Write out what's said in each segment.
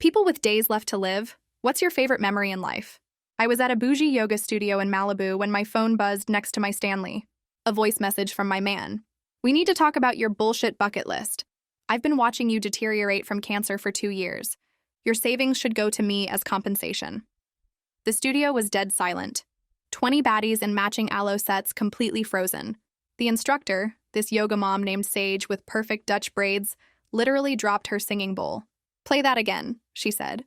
People with days left to live, what's your favorite memory in life? I was at a bougie yoga studio in Malibu when my phone buzzed next to my Stanley. A voice message from my man. We need to talk about your bullshit bucket list. I've been watching you deteriorate from cancer for 2 years. Your savings should go to me as compensation. The studio was dead silent. 20 baddies in matching aloe sets completely frozen. The instructor, this yoga mom named Sage with perfect Dutch braids, literally dropped her singing bowl. Play that again, she said.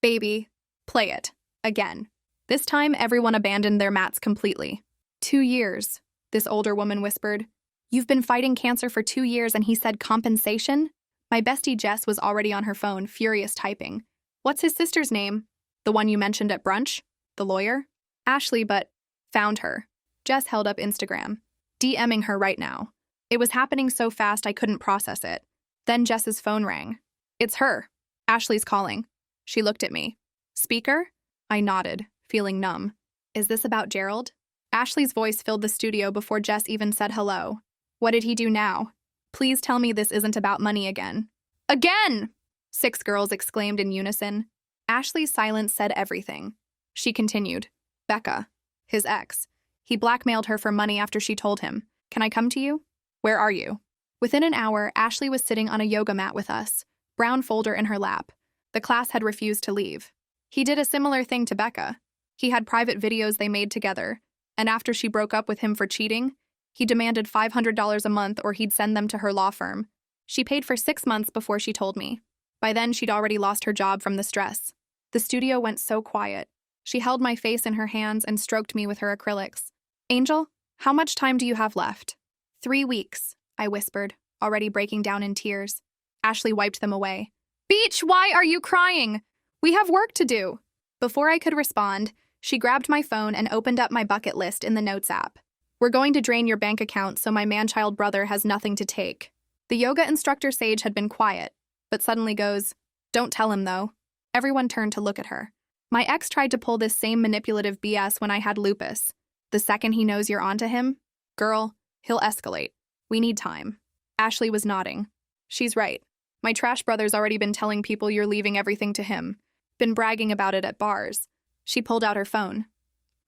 Baby, play it. Again. This time, everyone abandoned their mats completely. 2 years, this older woman whispered. You've been fighting cancer for 2 years and he said compensation? My bestie Jess was already on her phone, furious typing. What's his sister's name? The one you mentioned at brunch? The lawyer? Ashley, but found her. Jess held up Instagram. DMing her right now. It was happening so fast I couldn't process it. Then Jess's phone rang. It's her. Ashley's calling. She looked at me. Speaker? I nodded, feeling numb. Is this about Gerald? Ashley's voice filled the studio before Jess even said hello. What did he do now? Please tell me this isn't about money again. Again! 6 girls exclaimed in unison. Ashley's silence said everything. She continued. Becca, his ex. He blackmailed her for money after she told him. Can I come to you? Where are you? Within an hour, Ashley was sitting on a yoga mat with us, brown folder in her lap. The class had refused to leave. He did a similar thing to Becca. He had private videos they made together, and after she broke up with him for cheating, he demanded $500 a month or he'd send them to her law firm. She paid for 6 months before she told me. By then, she'd already lost her job from the stress. The studio went so quiet. She held my face in her hands and stroked me with her acrylics. Angel, how much time do you have left? 3 weeks, I whispered, already breaking down in tears. Ashley wiped them away. Beach, why are you crying? We have work to do. Before I could respond, she grabbed my phone and opened up my bucket list in the Notes app. We're going to drain your bank account so my man-child brother has nothing to take. The yoga instructor Sage had been quiet, but suddenly goes, Don't tell him, though. Everyone turned to look at her. My ex tried to pull this same manipulative BS when I had lupus. The second he knows you're onto him, girl, he'll escalate. We need time. Ashley was nodding. She's right. My trash brother's already been telling people you're leaving everything to him. Been bragging about it at bars. She pulled out her phone.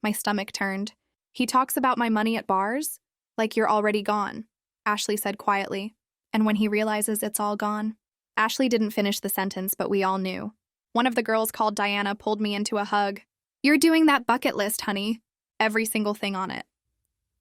My stomach turned. He talks about my money at bars? Like you're already gone, Ashley said quietly. And when he realizes it's all gone? Ashley didn't finish the sentence, but we all knew. One of the girls called Diana pulled me into a hug. You're doing that bucket list, honey. Every single thing on it.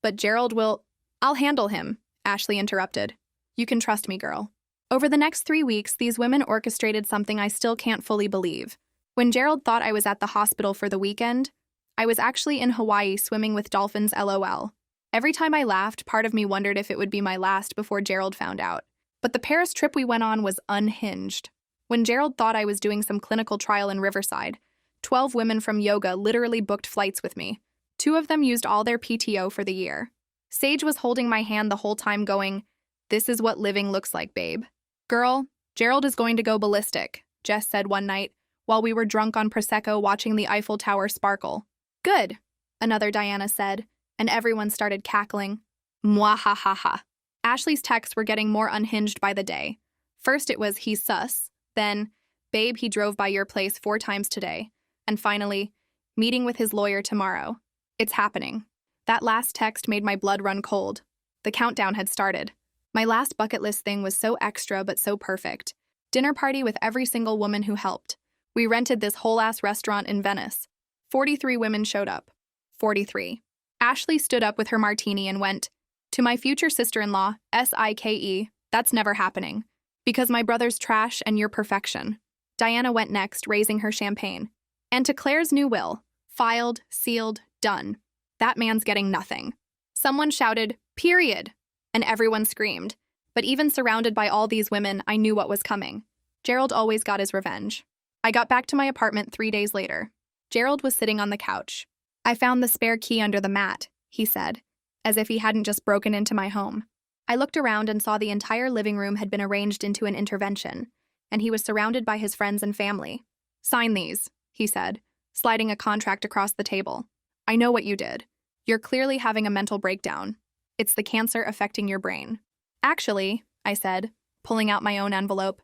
But Gerald will... I'll handle him, Ashley interrupted. You can trust me, girl. Over the next 3 weeks, these women orchestrated something I still can't fully believe. When Gerald thought I was at the hospital for the weekend, I was actually in Hawaii swimming with dolphins LOL. Every time I laughed, part of me wondered if it would be my last before Gerald found out. But the Paris trip we went on was unhinged. When Gerald thought I was doing some clinical trial in Riverside, 12 women from yoga literally booked flights with me. 2 of them used all their PTO for the year. Sage was holding my hand the whole time going, This is what living looks like, babe. Girl, Gerald is going to go ballistic, Jess said one night, while we were drunk on Prosecco watching the Eiffel Tower sparkle. Good, another Diana said, and everyone started cackling. Mwahahaha. Ashley's texts were getting more unhinged by the day. First it was, he's sus. Then, babe, he drove by your place 4 times today. And finally, meeting with his lawyer tomorrow. It's happening. That last text made my blood run cold. The countdown had started. My last bucket list thing was so extra but so perfect. Dinner party with every single woman who helped. We rented this whole-ass restaurant in Venice. 43 women showed up. 43. Ashley stood up with her martini and went, To my future sister-in-law, SIKE, that's never happening. Because my brother's trash and you're perfection. Diana went next, raising her champagne. And to Claire's new will. Filed, sealed, done. That man's getting nothing. Someone shouted, period, and everyone screamed. But even surrounded by all these women, I knew what was coming. Gerald always got his revenge. I got back to my apartment 3 days later. Gerald was sitting on the couch. I found the spare key under the mat, he said, as if he hadn't just broken into my home. I looked around and saw the entire living room had been arranged into an intervention, and he was surrounded by his friends and family. Sign these, he said, sliding a contract across the table. I know what you did. You're clearly having a mental breakdown. It's the cancer affecting your brain. Actually, I said, pulling out my own envelope,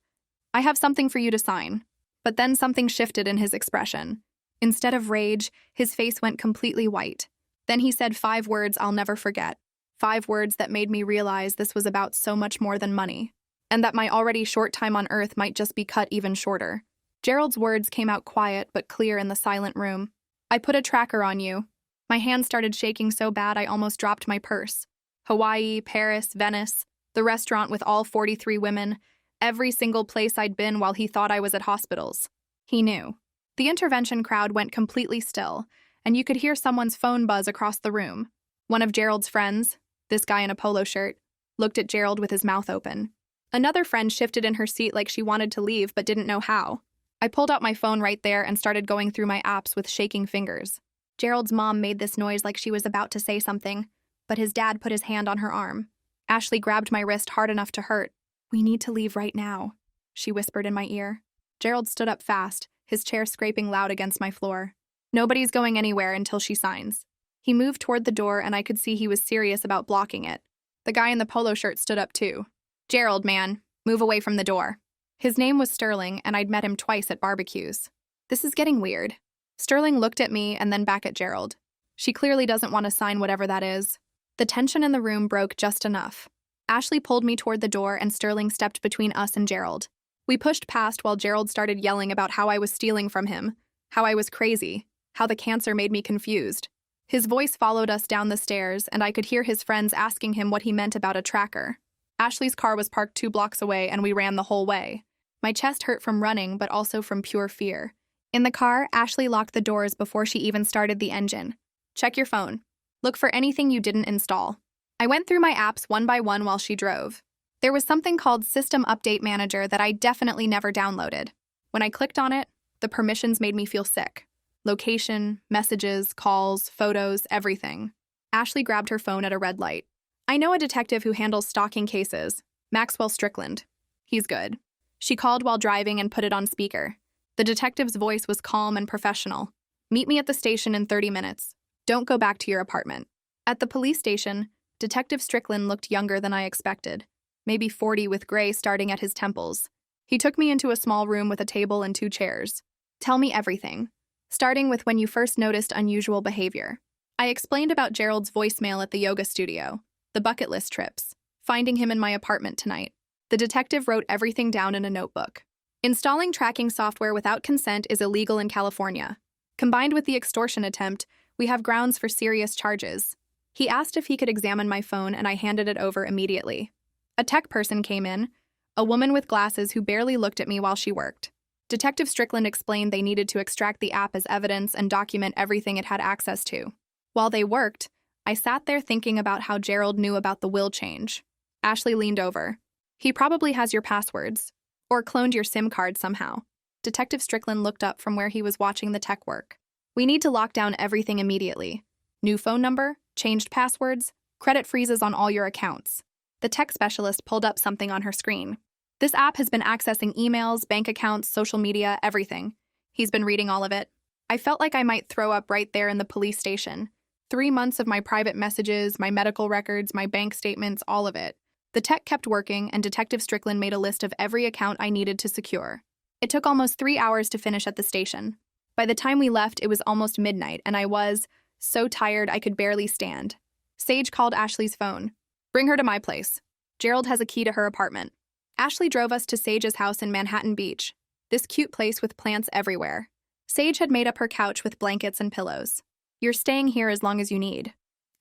I have something for you to sign. But then something shifted in his expression. Instead of rage, his face went completely white. Then he said 5 words I'll never forget. 5 words that made me realize this was about so much more than money, and that my already short time on Earth might just be cut even shorter. Gerald's words came out quiet but clear in the silent room. I put a tracker on you. My hand started shaking so bad I almost dropped my purse. Hawaii, Paris, Venice, the restaurant with all 43 women, every single place I'd been while he thought I was at hospitals. He knew. The intervention crowd went completely still, and you could hear someone's phone buzz across the room. One of Gerald's friends, this guy in a polo shirt, looked at Gerald with his mouth open. Another friend shifted in her seat like she wanted to leave but didn't know how. I pulled out my phone right there and started going through my apps with shaking fingers. Gerald's mom made this noise like she was about to say something, but his dad put his hand on her arm. Ashley grabbed my wrist hard enough to hurt. "We need to leave right now," she whispered in my ear. Gerald stood up fast, his chair scraping loud against my floor. "Nobody's going anywhere until she signs." He moved toward the door and I could see he was serious about blocking it. The guy in the polo shirt stood up too. "Gerald, man, move away from the door." His name was Sterling, and I'd met him twice at barbecues. This is getting weird. Sterling looked at me and then back at Gerald. She clearly doesn't want to sign whatever that is. The tension in the room broke just enough. Ashley pulled me toward the door and Sterling stepped between us and Gerald. We pushed past while Gerald started yelling about how I was stealing from him, how I was crazy, how the cancer made me confused. His voice followed us down the stairs, and I could hear his friends asking him what he meant about a tracker. Ashley's car was parked 2 blocks away, and we ran the whole way. My chest hurt from running, but also from pure fear. In the car, Ashley locked the doors before she even started the engine. "Check your phone. Look for anything you didn't install." I went through my apps one by one while she drove. There was something called System Update Manager that I definitely never downloaded. When I clicked on it, the permissions made me feel sick. Location, messages, calls, photos, everything. Ashley grabbed her phone at a red light. "I know a detective who handles stalking cases, Maxwell Strickland. He's good." She called while driving and put it on speaker. The detective's voice was calm and professional. "Meet me at the station in 30 minutes. Don't go back to your apartment." At the police station, Detective Strickland looked younger than I expected, maybe 40 with gray starting at his temples. He took me into a small room with a table and 2 chairs. "Tell me everything, starting with when you first noticed unusual behavior." I explained about Gerald's voicemail at the yoga studio, the bucket list trips, finding him in my apartment tonight. The detective wrote everything down in a notebook. Installing tracking software without consent is illegal in California. Combined with the extortion attempt, we have grounds for serious charges. He asked if he could examine my phone, and I handed it over immediately. A tech person came in, a woman with glasses who barely looked at me while she worked. Detective Strickland explained they needed to extract the app as evidence and document everything it had access to. While they worked, I sat there thinking about how Gerald knew about the will change. Ashley leaned over. "He probably has your passwords, or cloned your SIM card somehow." Detective Strickland looked up from where he was watching the tech work. "We need to lock down everything immediately. New phone number, changed passwords, credit freezes on all your accounts." The tech specialist pulled up something on her screen. "This app has been accessing emails, bank accounts, social media, everything. He's been reading all of it." I felt like I might throw up right there in the police station. 3 months of my private messages, my medical records, my bank statements, all of it. The tech kept working, and Detective Strickland made a list of every account I needed to secure. It took almost 3 hours to finish at the station. By the time we left, it was almost midnight, and I was so tired I could barely stand. Sage called Ashley's phone. "Bring her to my place. Gerald has a key to her apartment." Ashley drove us to Sage's house in Manhattan Beach, this cute place with plants everywhere. Sage had made up her couch with blankets and pillows. "You're staying here as long as you need."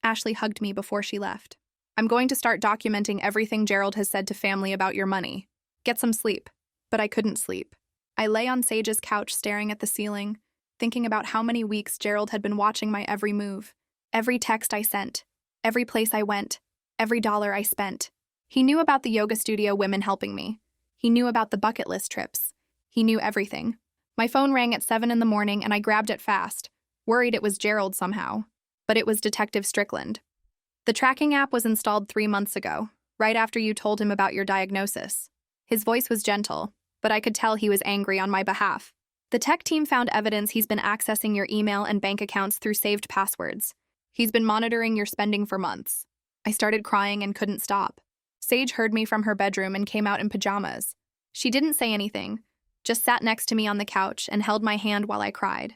Ashley hugged me before she left. "I'm going to start documenting everything Gerald has said to family about your money. Get some sleep." But I couldn't sleep. I lay on Sage's couch staring at the ceiling, thinking about how many weeks Gerald had been watching my every move, every text I sent, every place I went, every dollar I spent. He knew about the yoga studio women helping me. He knew about the bucket list trips. He knew everything. My phone rang at 7 in the morning and I grabbed it fast, worried it was Gerald somehow. But it was Detective Strickland. "The tracking app was installed 3 months ago, right after you told him about your diagnosis." His voice was gentle, but I could tell he was angry on my behalf. "The tech team found evidence he's been accessing your email and bank accounts through saved passwords. He's been monitoring your spending for months." I started crying and couldn't stop. Sage heard me from her bedroom and came out in pajamas. She didn't say anything, just sat next to me on the couch and held my hand while I cried.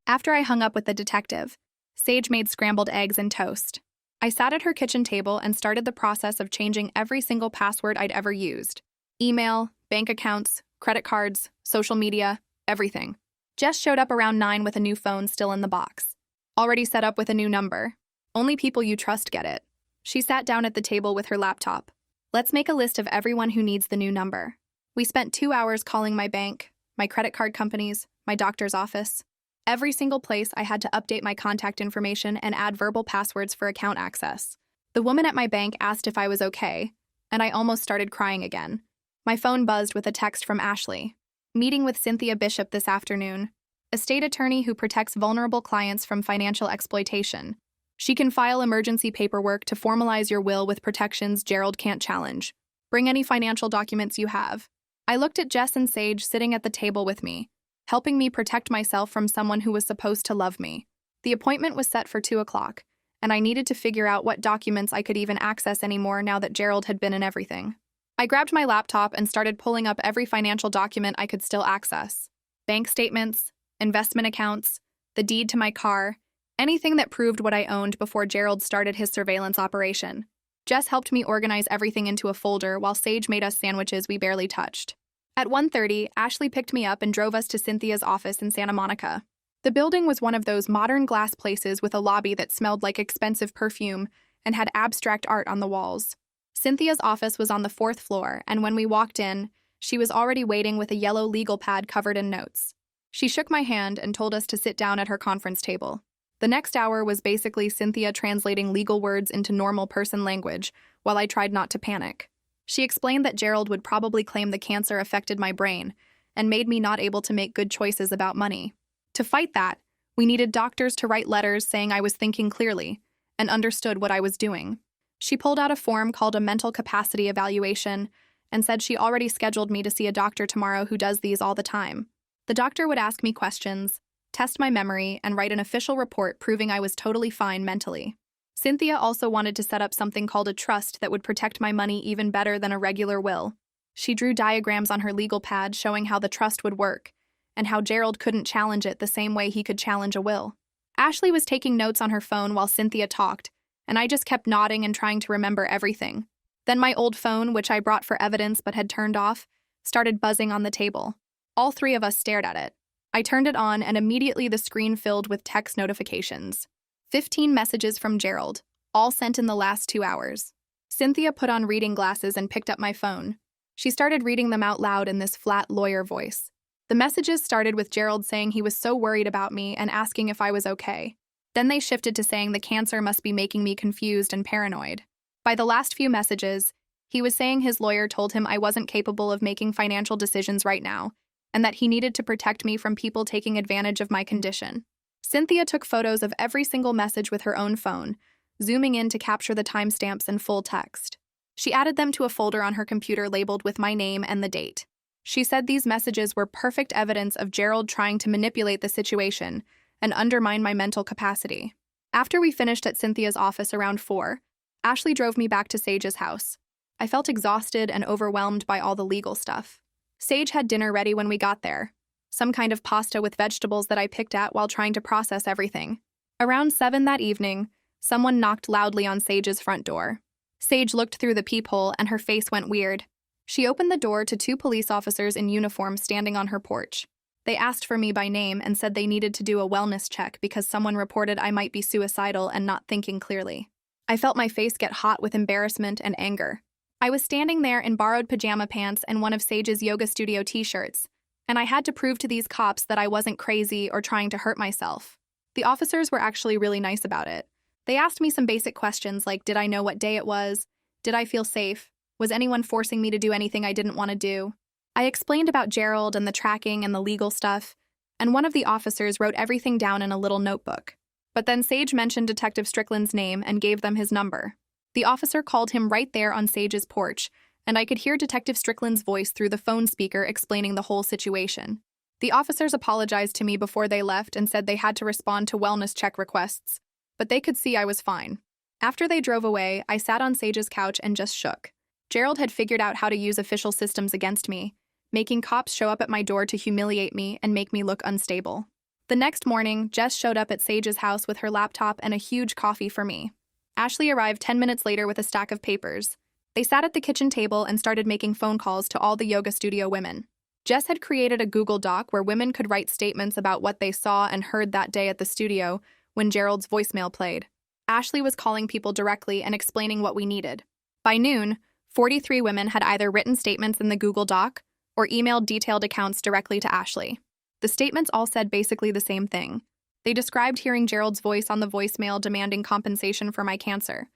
After I hung up with the detective, Sage made scrambled eggs and toast. I sat at her kitchen table and started the process of changing every single password I'd ever used. Email, bank accounts, credit cards, social media, everything. Jess showed up around 9 with a new phone still in the box. Already set up with a new number. Only people you trust get it. She sat down at the table with her laptop. Let's make a list of everyone who needs the new number. We spent 2 hours calling my bank, my credit card companies, my doctor's office. Every single place I had to update my contact information and add verbal passwords for account access. The woman at my bank asked if I was okay, and I almost started crying again. My phone buzzed with a text from Ashley. Meeting with Cynthia Bishop this afternoon, a state attorney who protects vulnerable clients from financial exploitation. She can file emergency paperwork to formalize your will with protections Gerald can't challenge. Bring any financial documents you have. I looked at Jess and Sage sitting at the table with me, helping me protect myself from someone who was supposed to love me. The appointment was set for 2 o'clock, and I needed to figure out what documents I could even access anymore now that Gerald had been in everything. I grabbed my laptop and started pulling up every financial document I could still access. Bank statements, investment accounts, the deed to my car, anything that proved what I owned before Gerald started his surveillance operation. Jess helped me organize everything into a folder while Sage made us sandwiches we barely touched. At 1:30, Ashley picked me up and drove us to Cynthia's office in Santa Monica. The building was one of those modern glass places with a lobby that smelled like expensive perfume and had abstract art on the walls. Cynthia's office was on the 4th floor, and when we walked in, she was already waiting with a yellow legal pad covered in notes. She shook my hand and told us to sit down at her conference table. The next hour was basically Cynthia translating legal words into normal person language while I tried not to panic. She explained that Gerald would probably claim the cancer affected my brain and made me not able to make good choices about money. To fight that, we needed doctors to write letters saying I was thinking clearly and understood what I was doing. She pulled out a form called a mental capacity evaluation and said she already scheduled me to see a doctor tomorrow who does these all the time. The doctor would ask me questions, test my memory, and write an official report proving I was totally fine mentally. Cynthia also wanted to set up something called a trust that would protect my money even better than a regular will. She drew diagrams on her legal pad showing how the trust would work, and how Gerald couldn't challenge it the same way he could challenge a will. Ashley was taking notes on her phone while Cynthia talked, and I just kept nodding and trying to remember everything. Then my old phone, which I brought for evidence but had turned off, started buzzing on the table. All 3 of us stared at it. I turned it on, and immediately the screen filled with text notifications. 15 messages from Gerald, all sent in the last 2 hours. Cynthia put on reading glasses and picked up my phone. She started reading them out loud in this flat lawyer voice. The messages started with Gerald saying he was so worried about me and asking if I was okay. Then they shifted to saying the cancer must be making me confused and paranoid. By the last few messages, he was saying his lawyer told him I wasn't capable of making financial decisions right now, and that he needed to protect me from people taking advantage of my condition. Cynthia took photos of every single message with her own phone, zooming in to capture the timestamps and full text. She added them to a folder on her computer labeled with my name and the date. She said these messages were perfect evidence of Gerald trying to manipulate the situation and undermine my mental capacity. After we finished at Cynthia's office around 4, Ashley drove me back to Sage's house. I felt exhausted and overwhelmed by all the legal stuff. Sage had dinner ready when we got there, some kind of pasta with vegetables that I picked at while trying to process everything. Around 7 that evening, someone knocked loudly on Sage's front door. Sage looked through the peephole and her face went weird. She opened the door to 2 police officers in uniform standing on her porch. They asked for me by name and said they needed to do a wellness check because someone reported I might be suicidal and not thinking clearly. I felt my face get hot with embarrassment and anger. I was standing there in borrowed pajama pants and one of Sage's yoga studio t-shirts, and I had to prove to these cops that I wasn't crazy or trying to hurt myself. The officers were actually really nice about it. They asked me some basic questions like, did I know what day it was? Did I feel safe? Was anyone forcing me to do anything I didn't want to do? I explained about Gerald and the tracking and the legal stuff, and one of the officers wrote everything down in a little notebook. But then Sage mentioned Detective Strickland's name and gave them his number. The officer called him right there on Sage's porch, and I could hear Detective Strickland's voice through the phone speaker explaining the whole situation. The officers apologized to me before they left and said they had to respond to wellness check requests, but they could see I was fine. After they drove away, I sat on Sage's couch and just shook. Gerald had figured out how to use official systems against me, making cops show up at my door to humiliate me and make me look unstable. The next morning, Jess showed up at Sage's house with her laptop and a huge coffee for me. Ashley arrived 10 minutes later with a stack of papers. They sat at the kitchen table and started making phone calls to all the yoga studio women. Jess had created a Google Doc where women could write statements about what they saw and heard that day at the studio when Gerald's voicemail played. Ashley was calling people directly and explaining what we needed. By noon, 43 women had either written statements in the Google Doc or emailed detailed accounts directly to Ashley. The statements all said basically the same thing. They described hearing Gerald's voice on the voicemail demanding compensation for my cancer.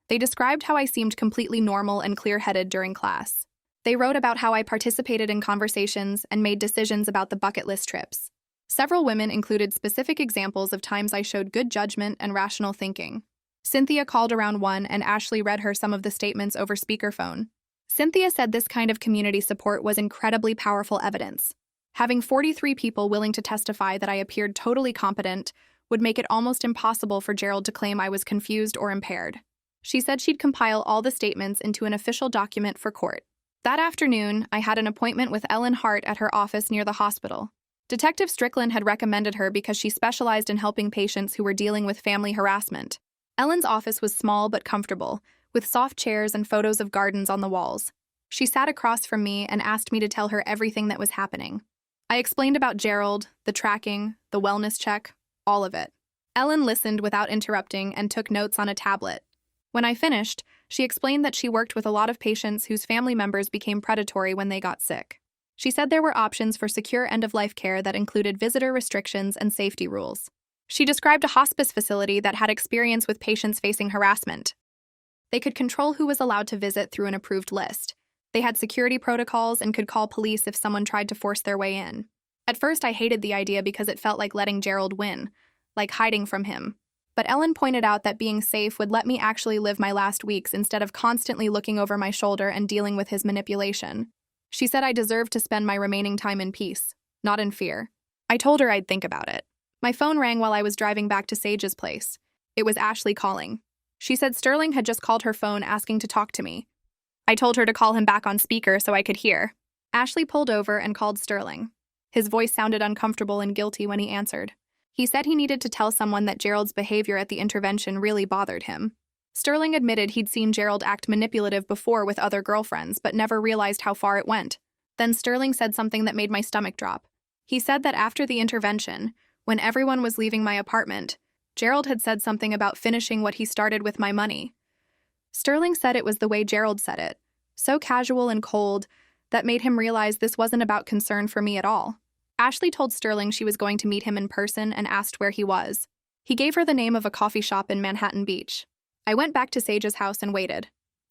They described how I seemed completely normal and clear-headed during class. They wrote about how I participated in conversations and made decisions about the bucket list trips. Several women included specific examples of times I showed good judgment and rational thinking. Cynthia called around 1 and Ashley read her some of the statements over speakerphone. Cynthia said this kind of community support was incredibly powerful evidence. Having 43 people willing to testify that I appeared totally competent would make it almost impossible for Gerald to claim I was confused or impaired. She said she'd compile all the statements into an official document for court. That afternoon, I had an appointment with Ellen Hart at her office near the hospital. Detective Strickland had recommended her because she specialized in helping patients who were dealing with family harassment. Ellen's office was small but comfortable, with soft chairs and photos of gardens on the walls. She sat across from me and asked me to tell her everything that was happening. I explained about Gerald, the tracking, the wellness check, all of it. Ellen listened without interrupting and took notes on a tablet. When I finished, she explained that she worked with a lot of patients whose family members became predatory when they got sick. She said there were options for secure end-of-life care that included visitor restrictions and safety rules. She described a hospice facility that had experience with patients facing harassment. They could control who was allowed to visit through an approved list. They had security protocols and could call police if someone tried to force their way in. At first, I hated the idea because it felt like letting Gerald win, like hiding from him. But Ellen pointed out that being safe would let me actually live my last weeks instead of constantly looking over my shoulder and dealing with his manipulation. She said I deserved to spend my remaining time in peace, not in fear. I told her I'd think about it. My phone rang while I was driving back to Sage's place. It was Ashley calling. She said Sterling had just called her phone asking to talk to me. I told her to call him back on speaker so I could hear. Ashley pulled over and called Sterling. His voice sounded uncomfortable and guilty when he answered. He said he needed to tell someone that Gerald's behavior at the intervention really bothered him. Sterling admitted he'd seen Gerald act manipulative before with other girlfriends, but never realized how far it went. Then Sterling said something that made my stomach drop. He said that after the intervention, when everyone was leaving my apartment, Gerald had said something about finishing what he started with my money. Sterling said it was the way Gerald said it, so casual and cold, that made him realize this wasn't about concern for me at all. Ashley told Sterling she was going to meet him in person and asked where he was. He gave her the name of a coffee shop in Manhattan Beach. I went back to Sage's house and waited.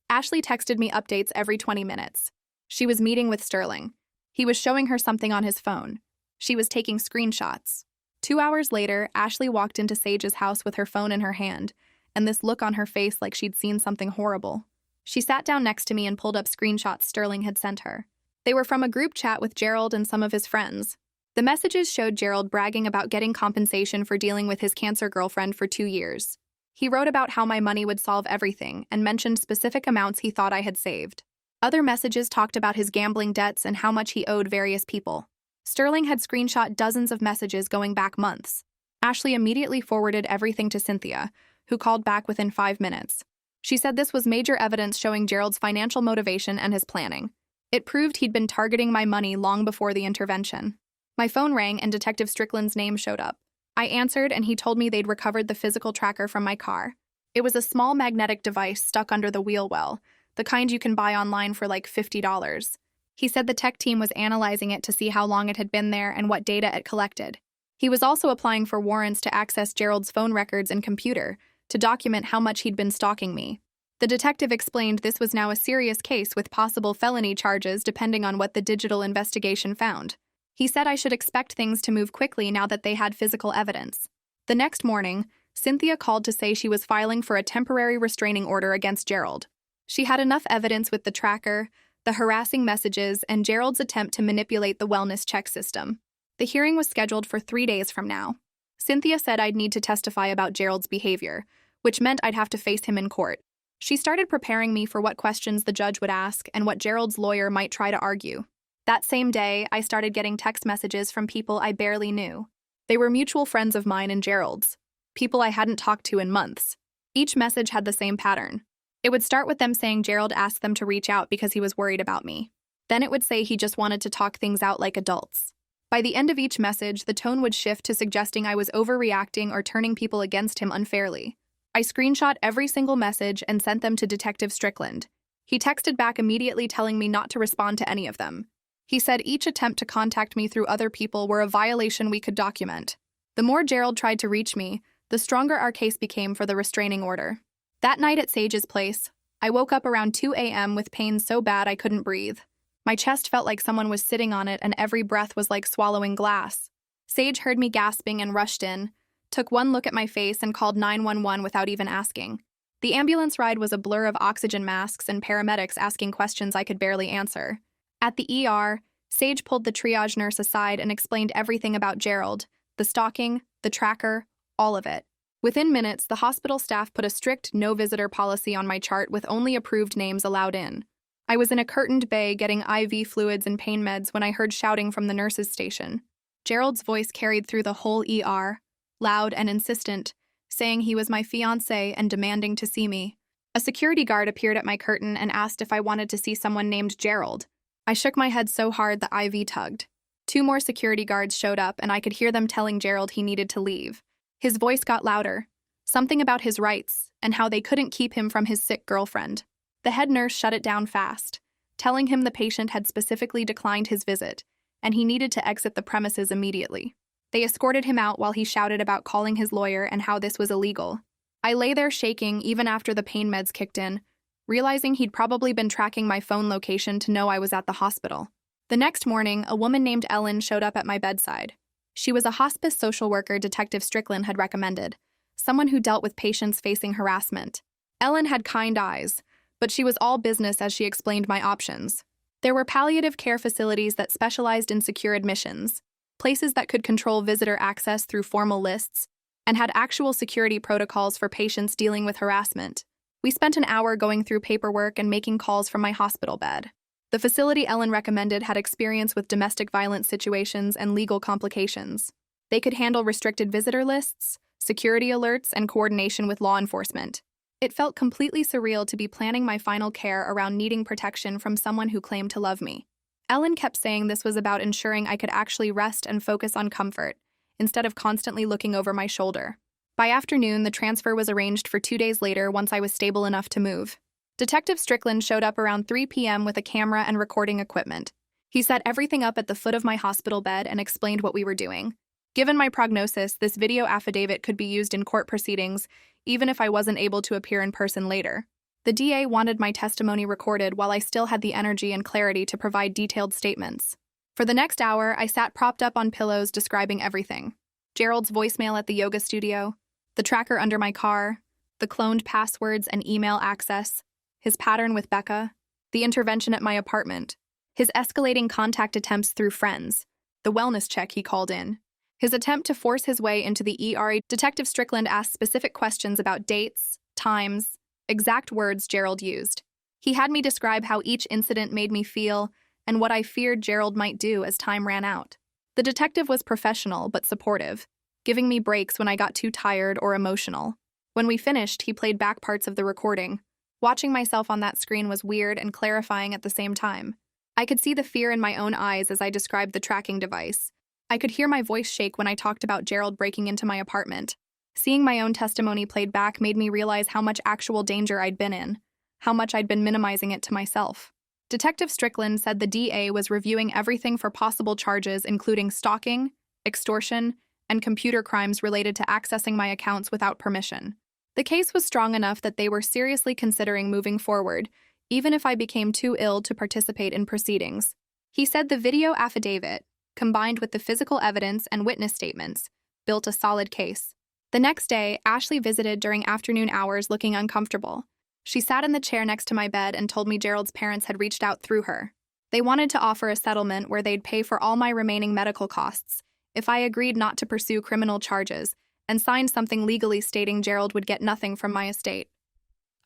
Ashley texted me updates every 20 minutes. She was meeting with Sterling. He was showing her something on his phone. She was taking screenshots. 2 hours later, Ashley walked into Sage's house with her phone in her hand, and this look on her face like she'd seen something horrible. She sat down next to me and pulled up screenshots Sterling had sent her. They were from a group chat with Gerald and some of his friends. The messages showed Gerald bragging about getting compensation for dealing with his cancer girlfriend for 2 years. He wrote about how my money would solve everything and mentioned specific amounts he thought I had saved. Other messages talked about his gambling debts and how much he owed various people. Sterling had screenshot dozens of messages going back months. Ashley immediately forwarded everything to Cynthia, who called back within 5 minutes. She said this was major evidence showing Gerald's financial motivation and his planning. It proved he'd been targeting my money long before the intervention. My phone rang and Detective Strickland's name showed up. I answered and he told me they'd recovered the physical tracker from my car. It was a small magnetic device stuck under the wheel well, the kind you can buy online for like $50. He said the tech team was analyzing it to see how long it had been there and what data it collected. He was also applying for warrants to access Gerald's phone records and computer to document how much he'd been stalking me. The detective explained this was now a serious case with possible felony charges depending on what the digital investigation found. He said I should expect things to move quickly now that they had physical evidence. The next morning, Cynthia called to say she was filing for a temporary restraining order against Gerald. She had enough evidence with the tracker, the harassing messages, and Gerald's attempt to manipulate the wellness check system. The hearing was scheduled for 3 days from now. Cynthia said I'd need to testify about Gerald's behavior, which meant I'd have to face him in court. She started preparing me for what questions the judge would ask and what Gerald's lawyer might try to argue. That same day, I started getting text messages from people I barely knew. They were mutual friends of mine and Gerald's, people I hadn't talked to in months. Each message had the same pattern. It would start with them saying Gerald asked them to reach out because he was worried about me. Then it would say he just wanted to talk things out like adults. By the end of each message, the tone would shift to suggesting I was overreacting or turning people against him unfairly. I screenshot every single message and sent them to Detective Strickland. He texted back immediately telling me not to respond to any of them. He said each attempt to contact me through other people were a violation we could document. The more Gerald tried to reach me, the stronger our case became for the restraining order. That night at Sage's place, I woke up around 2 a.m. with pain so bad I couldn't breathe. My chest felt like someone was sitting on it and every breath was like swallowing glass. Sage heard me gasping and rushed in, took one look at my face and called 911 without even asking. The ambulance ride was a blur of oxygen masks and paramedics asking questions I could barely answer. At the ER, Sage pulled the triage nurse aside and explained everything about Gerald, the stalking, the tracker, all of it. Within minutes, the hospital staff put a strict no-visitor policy on my chart with only approved names allowed in. I was in a curtained bay getting IV fluids and pain meds when I heard shouting from the nurse's station. Gerald's voice carried through the whole ER, loud and insistent, saying he was my fiancé and demanding to see me. A security guard appeared at my curtain and asked if I wanted to see someone named Gerald. I shook my head so hard the IV tugged. 2 more security guards showed up and I could hear them telling Gerald he needed to leave. His voice got louder, something about his rights and how they couldn't keep him from his sick girlfriend. The head nurse shut it down fast, telling him the patient had specifically declined his visit and he needed to exit the premises immediately. They escorted him out while he shouted about calling his lawyer and how this was illegal. I lay there shaking even after the pain meds kicked in, realizing he'd probably been tracking my phone location to know I was at the hospital. The next morning, a woman named Ellen showed up at my bedside. She was a hospice social worker Detective Strickland had recommended, someone who dealt with patients facing harassment. Ellen had kind eyes, but she was all business as she explained my options. There were palliative care facilities that specialized in secure admissions, places that could control visitor access through formal lists, and had actual security protocols for patients dealing with harassment. We spent an hour going through paperwork and making calls from my hospital bed. The facility Ellen recommended had experience with domestic violence situations and legal complications. They could handle restricted visitor lists, security alerts, and coordination with law enforcement. It felt completely surreal to be planning my final care around needing protection from someone who claimed to love me. Ellen kept saying this was about ensuring I could actually rest and focus on comfort, instead of constantly looking over my shoulder. By afternoon, the transfer was arranged for 2 days later once I was stable enough to move. Detective Strickland showed up around 3 p.m. with a camera and recording equipment. He set everything up at the foot of my hospital bed and explained what we were doing. Given my prognosis, this video affidavit could be used in court proceedings, even if I wasn't able to appear in person later. The DA wanted my testimony recorded while I still had the energy and clarity to provide detailed statements. For the next hour, I sat propped up on pillows describing everything. Gerald's voicemail at the yoga studio, the tracker under my car, the cloned passwords and email access, his pattern with Becca, the intervention at my apartment, his escalating contact attempts through friends, the wellness check he called in, his attempt to force his way into the ER. Detective Strickland asked specific questions about dates, times, exact words Gerald used. He had me describe how each incident made me feel and what I feared Gerald might do as time ran out. The detective was professional but supportive, giving me breaks when I got too tired or emotional. When we finished, he played back parts of the recording. Watching myself on that screen was weird and clarifying at the same time. I could see the fear in my own eyes as I described the tracking device. I could hear my voice shake when I talked about Gerald breaking into my apartment. Seeing my own testimony played back made me realize how much actual danger I'd been in, how much I'd been minimizing it to myself. Detective Strickland said the DA was reviewing everything for possible charges including stalking, extortion, and computer crimes related to accessing my accounts without permission. The case was strong enough that they were seriously considering moving forward, even if I became too ill to participate in proceedings. He said the video affidavit, combined with the physical evidence and witness statements, built a solid case. The next day, Ashley visited during afternoon hours looking uncomfortable. She sat in the chair next to my bed and told me Gerald's parents had reached out through her. They wanted to offer a settlement where they'd pay for all my remaining medical costs if I agreed not to pursue criminal charges and signed something legally stating Gerald would get nothing from my estate.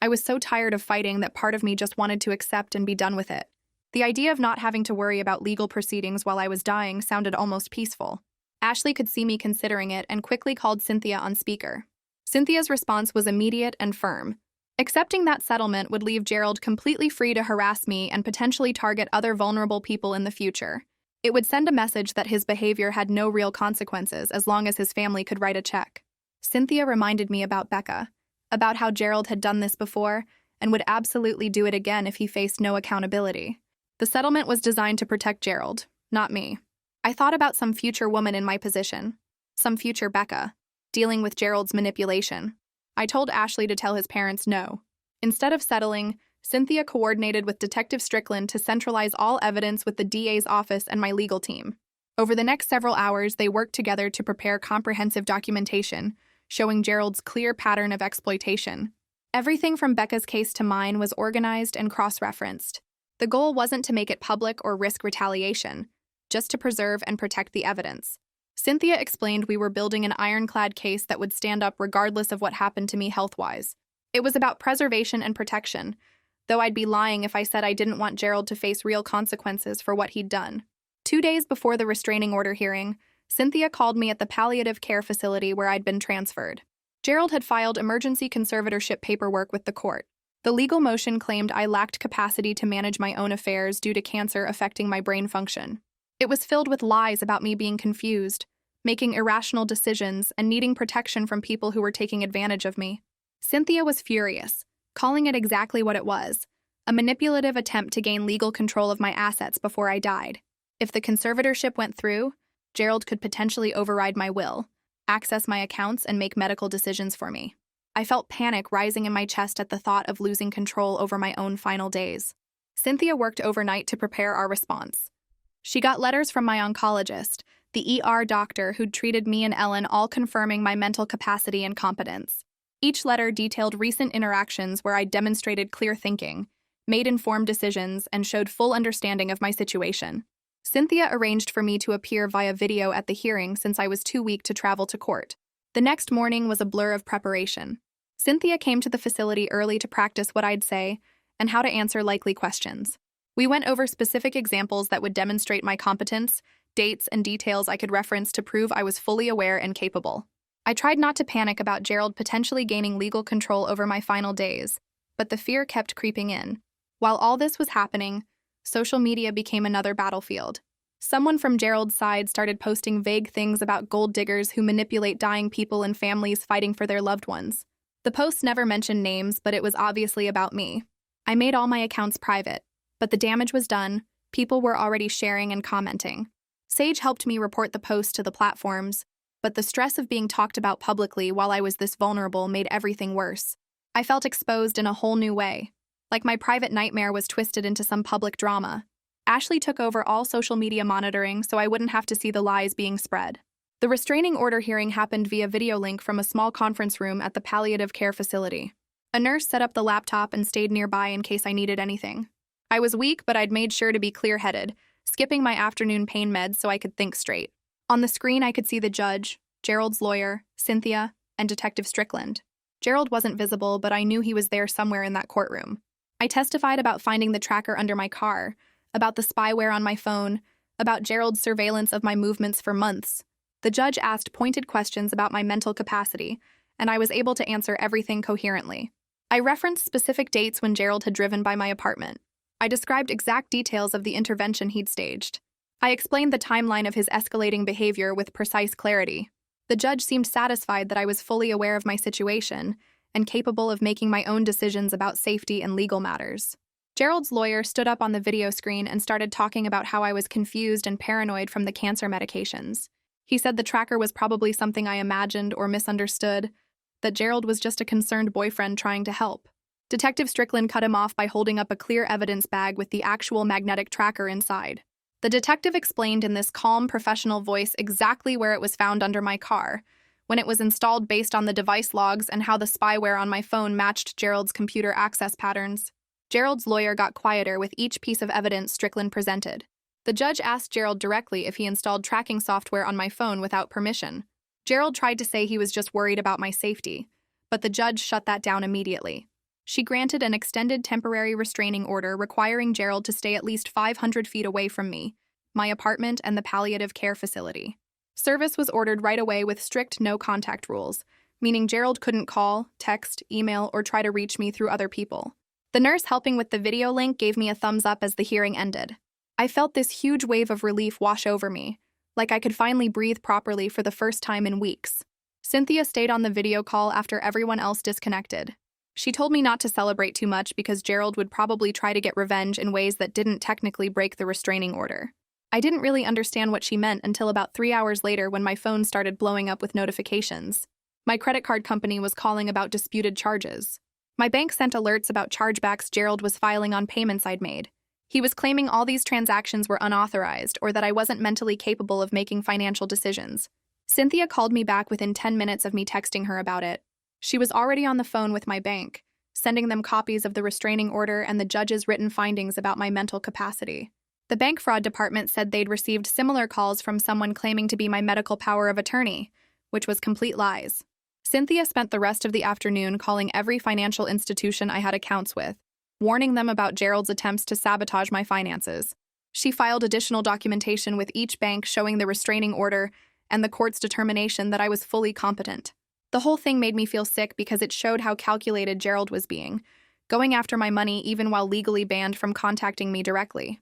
I was so tired of fighting that part of me just wanted to accept and be done with it. The idea of not having to worry about legal proceedings while I was dying sounded almost peaceful. Ashley could see me considering it and quickly called Cynthia on speaker. Cynthia's response was immediate and firm. Accepting that settlement would leave Gerald completely free to harass me and potentially target other vulnerable people in the future. It would send a message that his behavior had no real consequences as long as his family could write a check. Cynthia reminded me about Becca, about how Gerald had done this before and would absolutely do it again if he faced no accountability. The settlement was designed to protect Gerald, not me. I thought about some future woman in my position, some future Becca, dealing with Gerald's manipulation. I told Ashley to tell his parents no. Instead of settling, Cynthia coordinated with Detective Strickland to centralize all evidence with the DA's office and my legal team. Over the next several hours, they worked together to prepare comprehensive documentation, showing Gerald's clear pattern of exploitation. Everything from Becca's case to mine was organized and cross-referenced. The goal wasn't to make it public or risk retaliation, just to preserve and protect the evidence. Cynthia explained we were building an ironclad case that would stand up regardless of what happened to me health-wise. It was about preservation and protection, though I'd be lying if I said I didn't want Gerald to face real consequences for what he'd done. 2 days before the restraining order hearing, Cynthia called me at the palliative care facility where I'd been transferred. Gerald had filed emergency conservatorship paperwork with the court. The legal motion claimed I lacked capacity to manage my own affairs due to cancer affecting my brain function. It was filled with lies about me being confused, making irrational decisions, and needing protection from people who were taking advantage of me. Cynthia was furious, calling it exactly what it was, a manipulative attempt to gain legal control of my assets before I died. If the conservatorship went through, Gerald could potentially override my will, access my accounts, and make medical decisions for me. I felt panic rising in my chest at the thought of losing control over my own final days. Cynthia worked overnight to prepare our response. She got letters from my oncologist, the ER doctor who'd treated me and Ellen, all confirming my mental capacity and competence. Each letter detailed recent interactions where I demonstrated clear thinking, made informed decisions, and showed full understanding of my situation. Cynthia arranged for me to appear via video at the hearing since I was too weak to travel to court. The next morning was a blur of preparation. Cynthia came to the facility early to practice what I'd say and how to answer likely questions. We went over specific examples that would demonstrate my competence, dates, and details I could reference to prove I was fully aware and capable. I tried not to panic about Gerald potentially gaining legal control over my final days, but the fear kept creeping in. While all this was happening, social media became another battlefield. Someone from Gerald's side started posting vague things about gold diggers who manipulate dying people and families fighting for their loved ones. The posts never mentioned names, but it was obviously about me. I made all my accounts private, but the damage was done. People were already sharing and commenting. Sage helped me report the post to the platforms, but the stress of being talked about publicly while I was this vulnerable made everything worse. I felt exposed in a whole new way, like my private nightmare was twisted into some public drama. Ashley took over all social media monitoring so I wouldn't have to see the lies being spread. The restraining order hearing happened via video link from a small conference room at the palliative care facility. A nurse set up the laptop and stayed nearby in case I needed anything. I was weak, but I'd made sure to be clear-headed, skipping my afternoon pain meds so I could think straight. On the screen, I could see the judge, Gerald's lawyer, Cynthia, and Detective Strickland. Gerald wasn't visible, but I knew he was there somewhere in that courtroom. I testified about finding the tracker under my car, about the spyware on my phone, about Gerald's surveillance of my movements for months. The judge asked pointed questions about my mental capacity, and I was able to answer everything coherently. I referenced specific dates when Gerald had driven by my apartment. I described exact details of the intervention he'd staged. I explained the timeline of his escalating behavior with precise clarity. The judge seemed satisfied that I was fully aware of my situation and capable of making my own decisions about safety and legal matters. Gerald's lawyer stood up on the video screen and started talking about how I was confused and paranoid from the cancer medications. He said the tracker was probably something I imagined or misunderstood, that Gerald was just a concerned boyfriend trying to help. Detective Strickland cut him off by holding up a clear evidence bag with the actual magnetic tracker inside. The detective explained in this calm, professional voice exactly where it was found under my car, when it was installed based on the device logs and how the spyware on my phone matched Gerald's computer access patterns. Gerald's lawyer got quieter with each piece of evidence Strickland presented. The judge asked Gerald directly if he installed tracking software on my phone without permission. Gerald tried to say he was just worried about my safety, but the judge shut that down immediately. She granted an extended temporary restraining order requiring Gerald to stay at least 500 feet away from me, my apartment, and the palliative care facility. Service was ordered right away with strict no-contact rules, meaning Gerald couldn't call, text, email, or try to reach me through other people. The nurse helping with the video link gave me a thumbs up as the hearing ended. I felt this huge wave of relief wash over me, like I could finally breathe properly for the first time in weeks. Cynthia stayed on the video call after everyone else disconnected. She told me not to celebrate too much because Gerald would probably try to get revenge in ways that didn't technically break the restraining order. I didn't really understand what she meant until about 3 hours later when my phone started blowing up with notifications. My credit card company was calling about disputed charges. My bank sent alerts about chargebacks Gerald was filing on payments I'd made. He was claiming all these transactions were unauthorized or that I wasn't mentally capable of making financial decisions. Cynthia called me back within 10 minutes of me texting her about it. She was already on the phone with my bank, sending them copies of the restraining order and the judge's written findings about my mental capacity. The bank fraud department said they'd received similar calls from someone claiming to be my medical power of attorney, which was complete lies. Cynthia spent the rest of the afternoon calling every financial institution I had accounts with, warning them about Gerald's attempts to sabotage my finances. She filed additional documentation with each bank showing the restraining order and the court's determination that I was fully competent. The whole thing made me feel sick because it showed how calculated Gerald was being, going after my money even while legally banned from contacting me directly.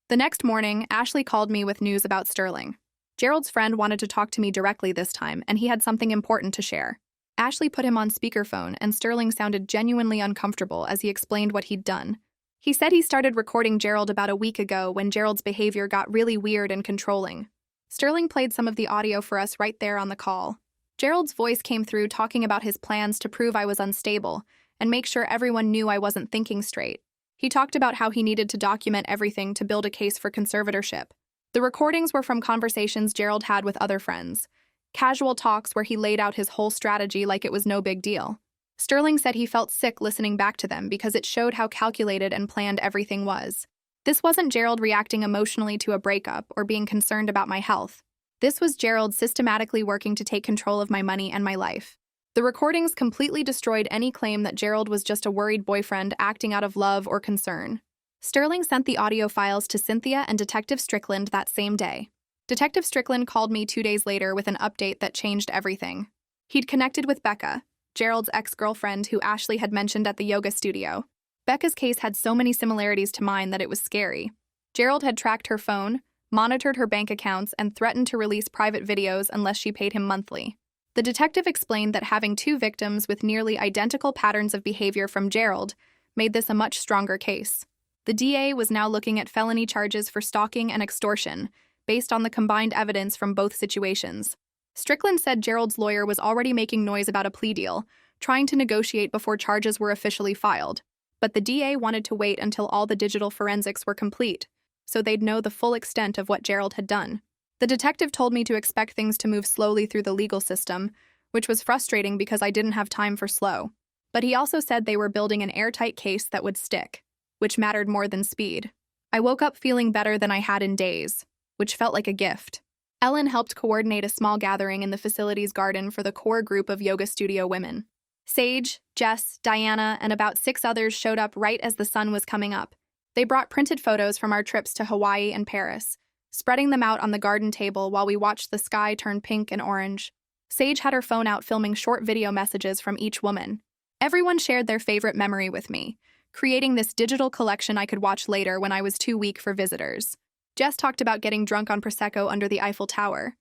The next morning, Ashley called me with news about Sterling. Gerald's friend wanted to talk to me directly this time, and he had something important to share. Ashley put him on speakerphone, and Sterling sounded genuinely uncomfortable as he explained what he'd done. He said he started recording Gerald about a week ago when Gerald's behavior got really weird and controlling. Sterling played some of the audio for us right there on the call. Gerald's voice came through talking about his plans to prove I was unstable and make sure everyone knew I wasn't thinking straight. He talked about how he needed to document everything to build a case for conservatorship. The recordings were from conversations Gerald had with other friends, casual talks where he laid out his whole strategy like it was no big deal. Sterling said he felt sick listening back to them because it showed how calculated and planned everything was. This wasn't Gerald reacting emotionally to a breakup or being concerned about my health. This was Gerald systematically working to take control of my money and my life. The recordings completely destroyed any claim that Gerald was just a worried boyfriend acting out of love or concern. Sterling sent the audio files to Cynthia and Detective Strickland that same day. Detective Strickland called me 2 days later with an update that changed everything. He'd connected with Becca, Gerald's ex-girlfriend who Ashley had mentioned at the yoga studio. Becca's case had so many similarities to mine that it was scary. Gerald had tracked her phone, monitored her bank accounts, and threatened to release private videos unless she paid him monthly. The detective explained that having 2 victims with nearly identical patterns of behavior from Gerald made this a much stronger case. The DA was now looking at felony charges for stalking and extortion, based on the combined evidence from both situations. Strickland said Gerald's lawyer was already making noise about a plea deal, trying to negotiate before charges were officially filed. But the DA wanted to wait until all the digital forensics were complete, so they'd know the full extent of what Gerald had done. The detective told me to expect things to move slowly through the legal system, which was frustrating because I didn't have time for slow. But he also said they were building an airtight case that would stick, which mattered more than speed. I woke up feeling better than I had in days, which felt like a gift. Ellen helped coordinate a small gathering in the facility's garden for the core group of yoga studio women. Sage, Jess, Diana, and about 6 others showed up right as the sun was coming up. They brought printed photos from our trips to Hawaii and Paris, spreading them out on the garden table while we watched the sky turn pink and orange. Sage had her phone out filming short video messages from each woman. Everyone shared their favorite memory with me, creating this digital collection I could watch later when I was too weak for visitors. Jess talked about getting drunk on Prosecco under the Eiffel Tower.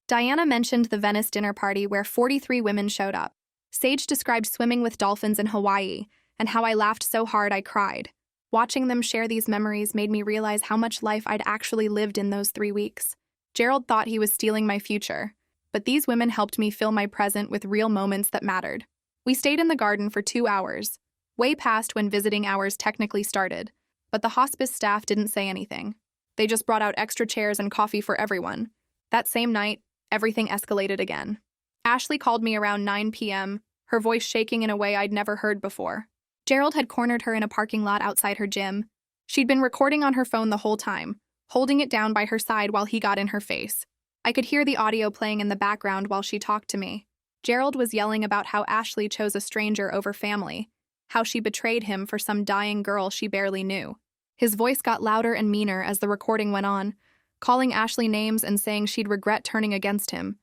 Diana mentioned the Venice dinner party where 43 women showed up. Sage described swimming with dolphins in Hawaii and how I laughed so hard I cried. Watching them share these memories made me realize how much life I'd actually lived in those 3 weeks. Gerald thought he was stealing my future, but these women helped me fill my present with real moments that mattered. We stayed in the garden for 2 hours, way past when visiting hours technically started, but the hospice staff didn't say anything. They just brought out extra chairs and coffee for everyone. That same night, everything escalated again. Ashley called me around 9 p.m., her voice shaking in a way I'd never heard before. Gerald had cornered her in a parking lot outside her gym. She'd been recording on her phone the whole time, holding it down by her side while he got in her face. I could hear the audio playing in the background while she talked to me. Gerald was yelling about how Ashley chose a stranger over family, how she betrayed him for some dying girl she barely knew. His voice got louder and meaner as the recording went on, calling Ashley names and saying she'd regret turning against him.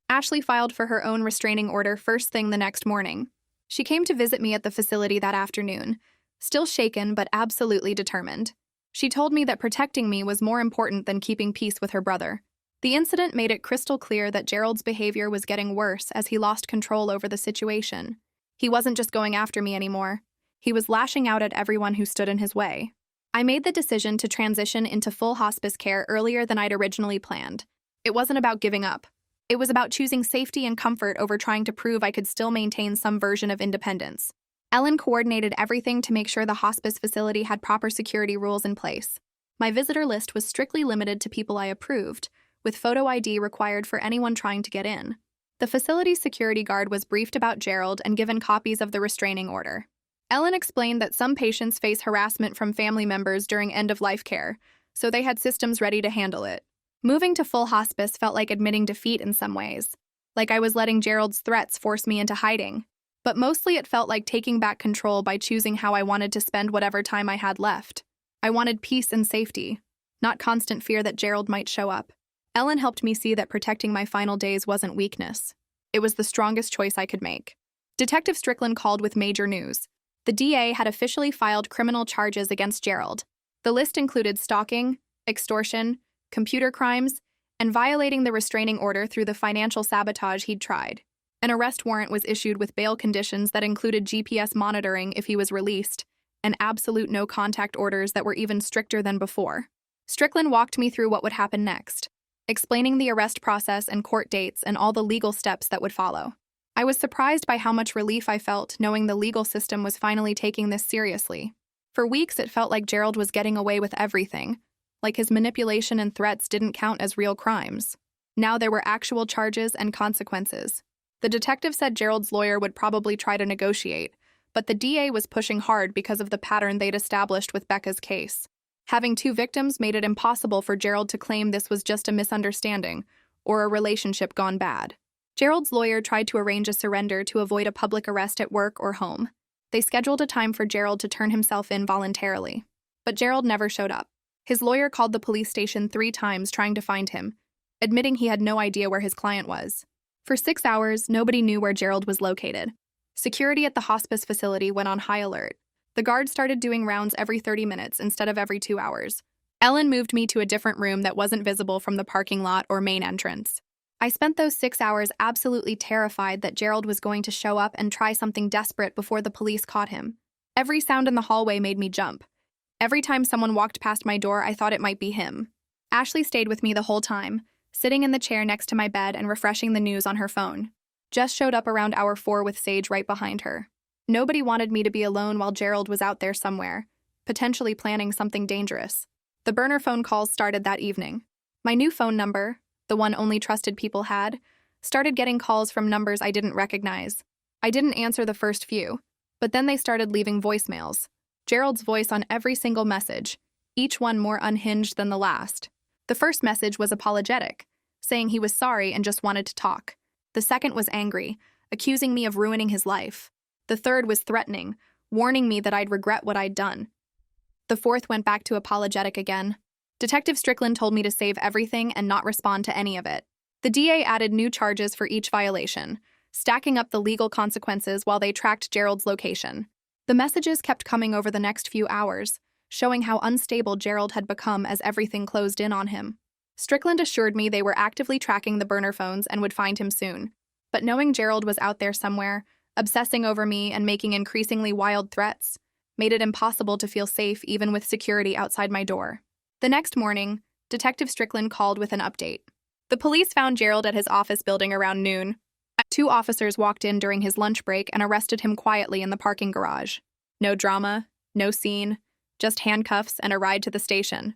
Ashley filed for her own restraining order first thing the next morning. She came to visit me at the facility that afternoon, still shaken but absolutely determined. She told me that protecting me was more important than keeping peace with her brother. The incident made it crystal clear that Gerald's behavior was getting worse as he lost control over the situation. He wasn't just going after me anymore. He was lashing out at everyone who stood in his way. I made the decision to transition into full hospice care earlier than I'd originally planned. It wasn't about giving up. It was about choosing safety and comfort over trying to prove I could still maintain some version of independence. Ellen coordinated everything to make sure the hospice facility had proper security rules in place. My visitor list was strictly limited to people I approved, with photo ID required for anyone trying to get in. The facility's security guard was briefed about Gerald and given copies of the restraining order. Ellen explained that some patients face harassment from family members during end-of-life care, so they had systems ready to handle it. Moving to full hospice felt like admitting defeat in some ways, like I was letting Gerald's threats force me into hiding. But mostly it felt like taking back control by choosing how I wanted to spend whatever time I had left. I wanted peace and safety, not constant fear that Gerald might show up. Ellen helped me see that protecting my final days wasn't weakness. It was the strongest choice I could make. Detective Strickland called with major news. The DA had officially filed criminal charges against Gerald. The list included stalking, extortion, computer crimes, and violating the restraining order through the financial sabotage he'd tried. An arrest warrant was issued with bail conditions that included GPS monitoring if he was released, and absolute no-contact orders that were even stricter than before. Strickland walked me through what would happen next, explaining the arrest process and court dates and all the legal steps that would follow. I was surprised by how much relief I felt knowing the legal system was finally taking this seriously. For weeks, it felt like Gerald was getting away with everything, like his manipulation and threats didn't count as real crimes. Now there were actual charges and consequences. The detective said Gerald's lawyer would probably try to negotiate, but the DA was pushing hard because of the pattern they'd established with Becca's case. Having two victims made it impossible for Gerald to claim this was just a misunderstanding or a relationship gone bad. Gerald's lawyer tried to arrange a surrender to avoid a public arrest at work or home. They scheduled a time for Gerald to turn himself in voluntarily, but Gerald never showed up. His lawyer called the police station 3 times trying to find him, admitting he had no idea where his client was. For 6 hours, nobody knew where Gerald was located. Security at the hospice facility went on high alert. The guards started doing rounds every 30 minutes instead of every 2 hours. Ellen moved me to a different room that wasn't visible from the parking lot or main entrance. I spent those 6 hours absolutely terrified that Gerald was going to show up and try something desperate before the police caught him. Every sound in the hallway made me jump. Every time someone walked past my door, I thought it might be him. Ashley stayed with me the whole time, sitting in the chair next to my bed and refreshing the news on her phone. Jess showed up around hour 4 with Sage right behind her. Nobody wanted me to be alone while Gerald was out there somewhere, potentially planning something dangerous. The burner phone calls started that evening. My new phone number, the one only trusted people had, started getting calls from numbers I didn't recognize. I didn't answer the first few, but then they started leaving voicemails. Gerald's voice on every single message, each one more unhinged than the last. The first message was apologetic, saying he was sorry and just wanted to talk. The second was angry, accusing me of ruining his life. The third was threatening, warning me that I'd regret what I'd done. The fourth went back to apologetic again. Detective Strickland told me to save everything and not respond to any of it. The DA added new charges for each violation, stacking up the legal consequences while they tracked Gerald's location. The messages kept coming over the next few hours, showing how unstable Gerald had become as everything closed in on him. Strickland assured me they were actively tracking the burner phones and would find him soon. But knowing Gerald was out there somewhere, obsessing over me and making increasingly wild threats, made it impossible to feel safe even with security outside my door. The next morning, Detective Strickland called with an update. The police found Gerald at his office building around noon. 2 officers walked in during his lunch break and arrested him quietly in the parking garage. No drama, no scene, just handcuffs and a ride to the station.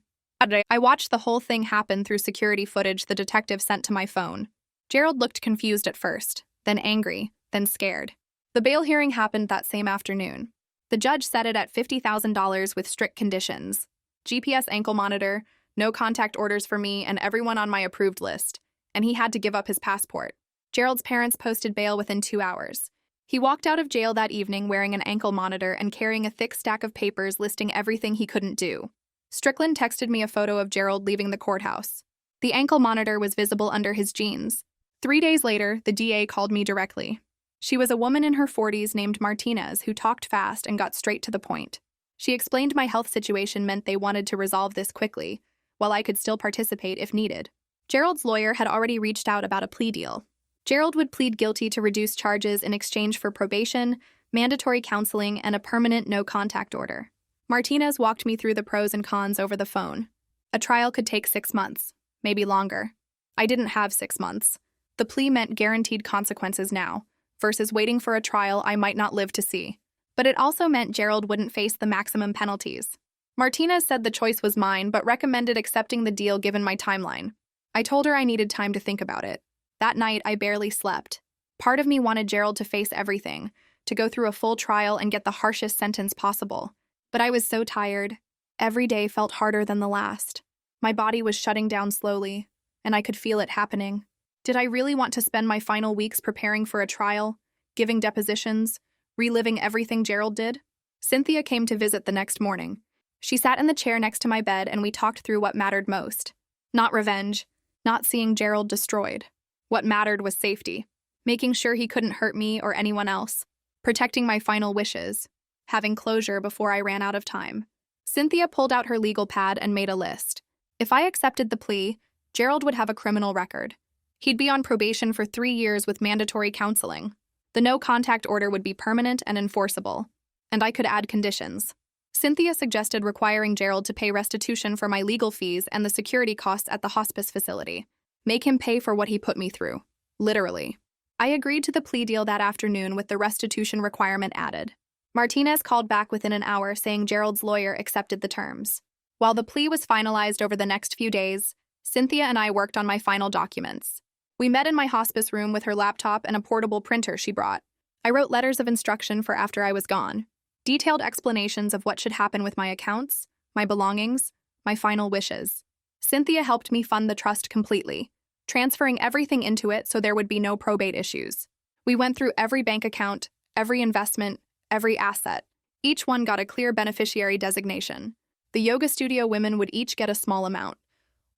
I watched the whole thing happen through security footage the detective sent to my phone. Gerald looked confused at first, then angry, then scared. The bail hearing happened that same afternoon. The judge set it at $50,000 with strict conditions. GPS ankle monitor, no contact orders for me and everyone on my approved list, and he had to give up his passport. Gerald's parents posted bail within 2 hours. He walked out of jail that evening wearing an ankle monitor and carrying a thick stack of papers listing everything he couldn't do. Strickland texted me a photo of Gerald leaving the courthouse. The ankle monitor was visible under his jeans. 3 days later, the DA called me directly. She was a woman in her 40s named Martinez who talked fast and got straight to the point. She explained my health situation meant they wanted to resolve this quickly, while I could still participate if needed. Gerald's lawyer had already reached out about a plea deal. Gerald would plead guilty to reduce charges in exchange for probation, mandatory counseling, and a permanent no-contact order. Martinez walked me through the pros and cons over the phone. A trial could take 6 months, maybe longer. I didn't have 6 months. The plea meant guaranteed consequences now, versus waiting for a trial I might not live to see. But it also meant Gerald wouldn't face the maximum penalties. Martinez said the choice was mine, but recommended accepting the deal given my timeline. I told her I needed time to think about it. That night, I barely slept. Part of me wanted Gerald to face everything, to go through a full trial and get the harshest sentence possible. But I was so tired. Every day felt harder than the last. My body was shutting down slowly, and I could feel it happening. Did I really want to spend my final weeks preparing for a trial, giving depositions, reliving everything Gerald did? Cynthia came to visit the next morning. She sat in the chair next to my bed and we talked through what mattered most. Not revenge, not seeing Gerald destroyed. What mattered was safety, making sure he couldn't hurt me or anyone else, protecting my final wishes, having closure before I ran out of time. Cynthia pulled out her legal pad and made a list. If I accepted the plea, Gerald would have a criminal record. He'd be on probation for 3 years with mandatory counseling. The no-contact order would be permanent and enforceable, and I could add conditions. Cynthia suggested requiring Gerald to pay restitution for my legal fees and the security costs at the hospice facility. Make him pay for what he put me through. Literally. I agreed to the plea deal that afternoon with the restitution requirement added. Martinez called back within an hour saying Gerald's lawyer accepted the terms. While the plea was finalized over the next few days, Cynthia and I worked on my final documents. We met in my hospice room with her laptop and a portable printer she brought. I wrote letters of instruction for after I was gone, detailed explanations of what should happen with my accounts, my belongings, my final wishes. Cynthia helped me fund the trust completely, transferring everything into it so there would be no probate issues. We went through every bank account, every investment, every asset. Each one got a clear beneficiary designation. The yoga studio women would each get a small amount.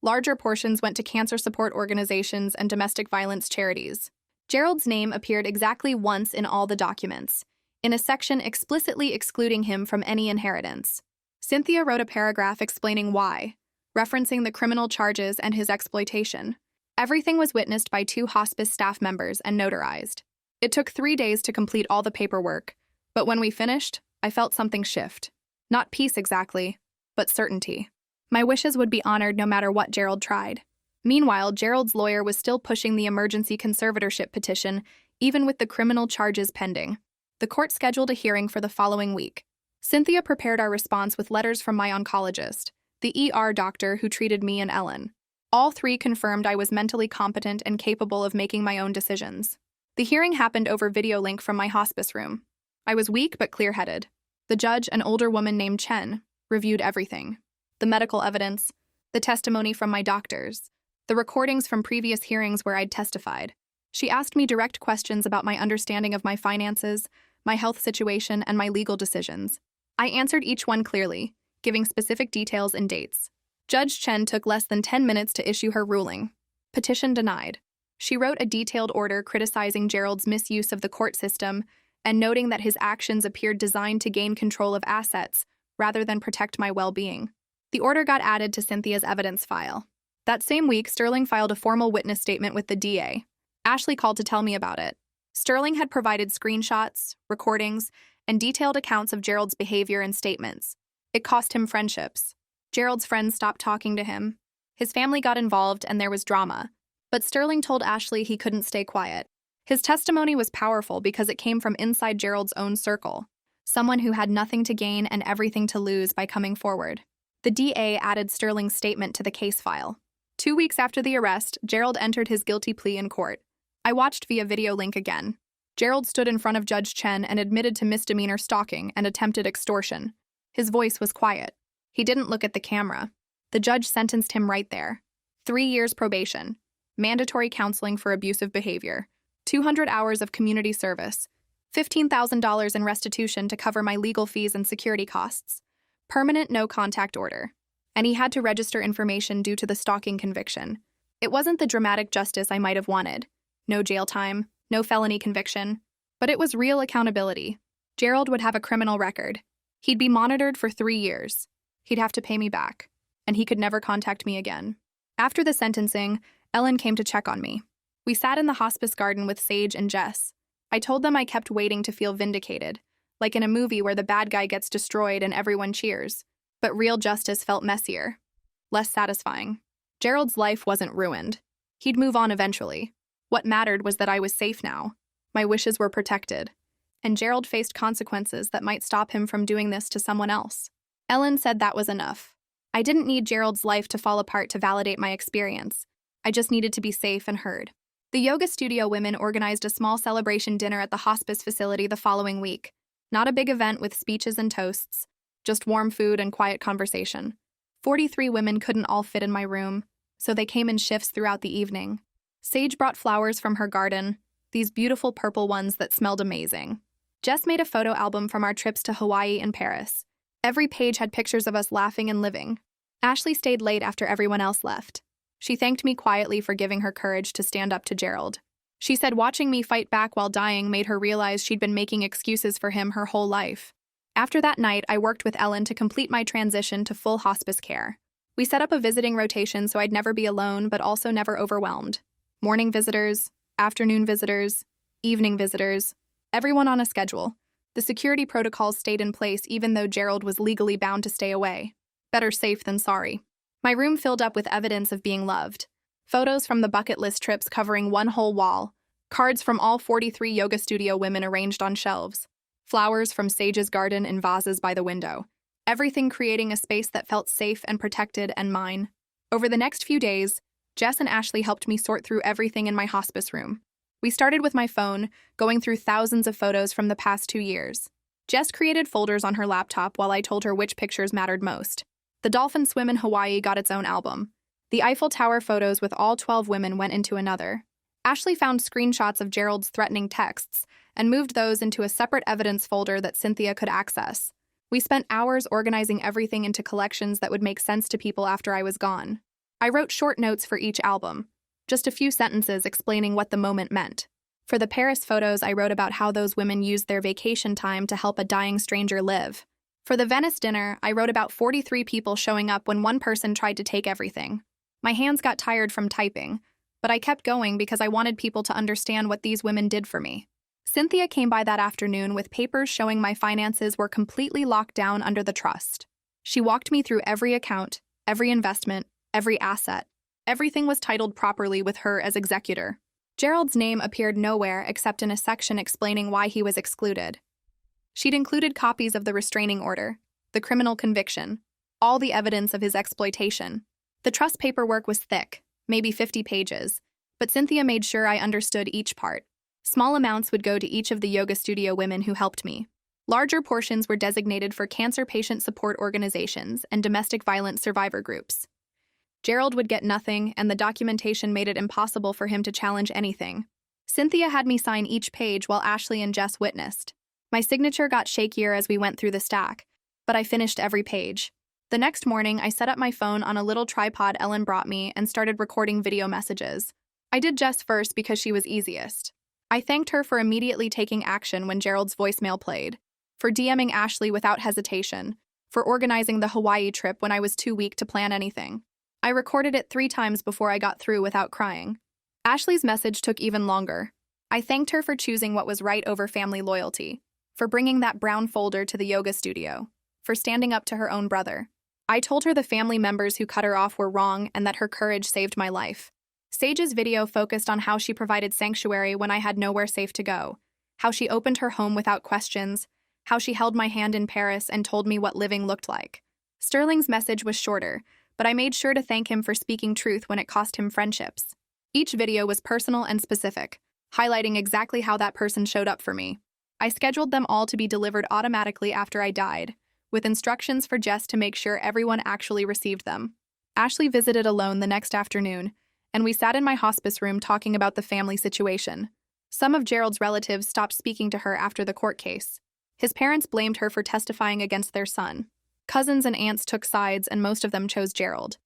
Larger portions went to cancer support organizations and domestic violence charities. Gerald's name appeared exactly once in all the documents, in a section explicitly excluding him from any inheritance. Cynthia wrote a paragraph explaining why, referencing the criminal charges and his exploitation. Everything was witnessed by 2 hospice staff members and notarized. It took 3 days to complete all the paperwork, but when we finished, I felt something shift. Not peace exactly, but certainty. My wishes would be honored no matter what Gerald tried. Meanwhile, Gerald's lawyer was still pushing the emergency conservatorship petition, even with the criminal charges pending. The court scheduled a hearing for the following week. Cynthia prepared our response with letters from my oncologist, the ER doctor who treated me and Ellen. All 3 confirmed I was mentally competent and capable of making my own decisions. The hearing happened over video link from my hospice room. I was weak but clear-headed. The judge, an older woman named Chen, reviewed everything. The medical evidence, the testimony from my doctors, the recordings from previous hearings where I'd testified. She asked me direct questions about my understanding of my finances, my health situation, and my legal decisions. I answered each one clearly, giving specific details and dates. Judge Chen took less than 10 minutes to issue her ruling. Petition denied. She wrote a detailed order criticizing Gerald's misuse of the court system and noting that his actions appeared designed to gain control of assets rather than protect my well-being. The order got added to Cynthia's evidence file. That same week, Sterling filed a formal witness statement with the DA. Ashley called to tell me about it. Sterling had provided screenshots, recordings, and detailed accounts of Gerald's behavior and statements. It cost him friendships. Gerald's friends stopped talking to him. His family got involved and there was drama. But Sterling told Ashley he couldn't stay quiet. His testimony was powerful because it came from inside Gerald's own circle, someone who had nothing to gain and everything to lose by coming forward. The DA added Sterling's statement to the case file. 2 weeks after the arrest, Gerald entered his guilty plea in court. I watched via video link again. Gerald stood in front of Judge Chen and admitted to misdemeanor stalking and attempted extortion. His voice was quiet. He didn't look at the camera. The judge sentenced him right there. 3 years probation, mandatory counseling for abusive behavior, 200 hours of community service, $15,000 in restitution to cover my legal fees and security costs. Permanent no-contact order. And he had to register information due to the stalking conviction. It wasn't the dramatic justice I might have wanted. No jail time, no felony conviction. But it was real accountability. Gerald would have a criminal record. He'd be monitored for 3 years. He'd have to pay me back. And he could never contact me again. After the sentencing, Ellen came to check on me. We sat in the hospice garden with Sage and Jess. I told them I kept waiting to feel vindicated, like in a movie where the bad guy gets destroyed and everyone cheers. But real justice felt messier, less satisfying. Gerald's life wasn't ruined. He'd move on eventually. What mattered was that I was safe now. My wishes were protected. And Gerald faced consequences that might stop him from doing this to someone else. Ellen said that was enough. I didn't need Gerald's life to fall apart to validate my experience. I just needed to be safe and heard. The yoga studio women organized a small celebration dinner at the hospice facility the following week. Not a big event with speeches and toasts, just warm food and quiet conversation. 43 women couldn't all fit in my room, so they came in shifts throughout the evening. Sage brought flowers from her garden, these beautiful purple ones that smelled amazing. Jess made a photo album from our trips to Hawaii and Paris. Every page had pictures of us laughing and living. Ashley stayed late after everyone else left. She thanked me quietly for giving her courage to stand up to Gerald. She said watching me fight back while dying made her realize she'd been making excuses for him her whole life. After that night, I worked with Ellen to complete my transition to full hospice care. We set up a visiting rotation so I'd never be alone, but also never overwhelmed. Morning visitors, afternoon visitors, evening visitors, everyone on a schedule. The security protocols stayed in place even though Gerald was legally bound to stay away. Better safe than sorry. My room filled up with evidence of being loved. Photos from the bucket list trips covering one whole wall. Cards from all 43 yoga studio women arranged on shelves. Flowers from Sage's garden in vases by the window. Everything creating a space that felt safe and protected and mine. Over the next few days, Jess and Ashley helped me sort through everything in my hospice room. We started with my phone, going through thousands of photos from the past 2 years. Jess created folders on her laptop while I told her which pictures mattered most. The dolphin swim in Hawaii got its own album. The Eiffel Tower photos with all 12 women went into another. Ashley found screenshots of Gerald's threatening texts and moved those into a separate evidence folder that Cynthia could access. We spent hours organizing everything into collections that would make sense to people after I was gone. I wrote short notes for each album, just a few sentences explaining what the moment meant. For the Paris photos, I wrote about how those women used their vacation time to help a dying stranger live. For the Venice dinner, I wrote about 43 people showing up when one person tried to take everything. My hands got tired from typing, but I kept going because I wanted people to understand what these women did for me. Cynthia came by that afternoon with papers showing my finances were completely locked down under the trust. She walked me through every account, every investment, every asset. Everything was titled properly with her as executor. Gerald's name appeared nowhere except in a section explaining why he was excluded. She'd included copies of the restraining order, the criminal conviction, all the evidence of his exploitation. The trust paperwork was thick, maybe 50 pages, but Cynthia made sure I understood each part. Small amounts would go to each of the yoga studio women who helped me. Larger portions were designated for cancer patient support organizations and domestic violence survivor groups. Gerald would get nothing, and the documentation made it impossible for him to challenge anything. Cynthia had me sign each page while Ashley and Jess witnessed. My signature got shakier as we went through the stack, but I finished every page. The next morning, I set up my phone on a little tripod Ellen brought me and started recording video messages. I did Jess first because she was easiest. I thanked her for immediately taking action when Gerald's voicemail played, for DMing Ashley without hesitation, for organizing the Hawaii trip when I was too weak to plan anything. I recorded it 3 times before I got through without crying. Ashley's message took even longer. I thanked her for choosing what was right over family loyalty, for bringing that brown folder to the yoga studio, for standing up to her own brother. I told her the family members who cut her off were wrong and that her courage saved my life. Sage's video focused on how she provided sanctuary when I had nowhere safe to go, how she opened her home without questions, how she held my hand in Paris and told me what living looked like. Sterling's message was shorter, but I made sure to thank him for speaking truth when it cost him friendships. Each video was personal and specific, highlighting exactly how that person showed up for me. I scheduled them all to be delivered automatically after I died, with instructions for Jess to make sure everyone actually received them. Ashley visited alone the next afternoon, and we sat in my hospice room talking about the family situation. Some of Gerald's relatives stopped speaking to her after the court case. His parents blamed her for testifying against their son. Cousins and aunts took sides, and most of them chose Gerald.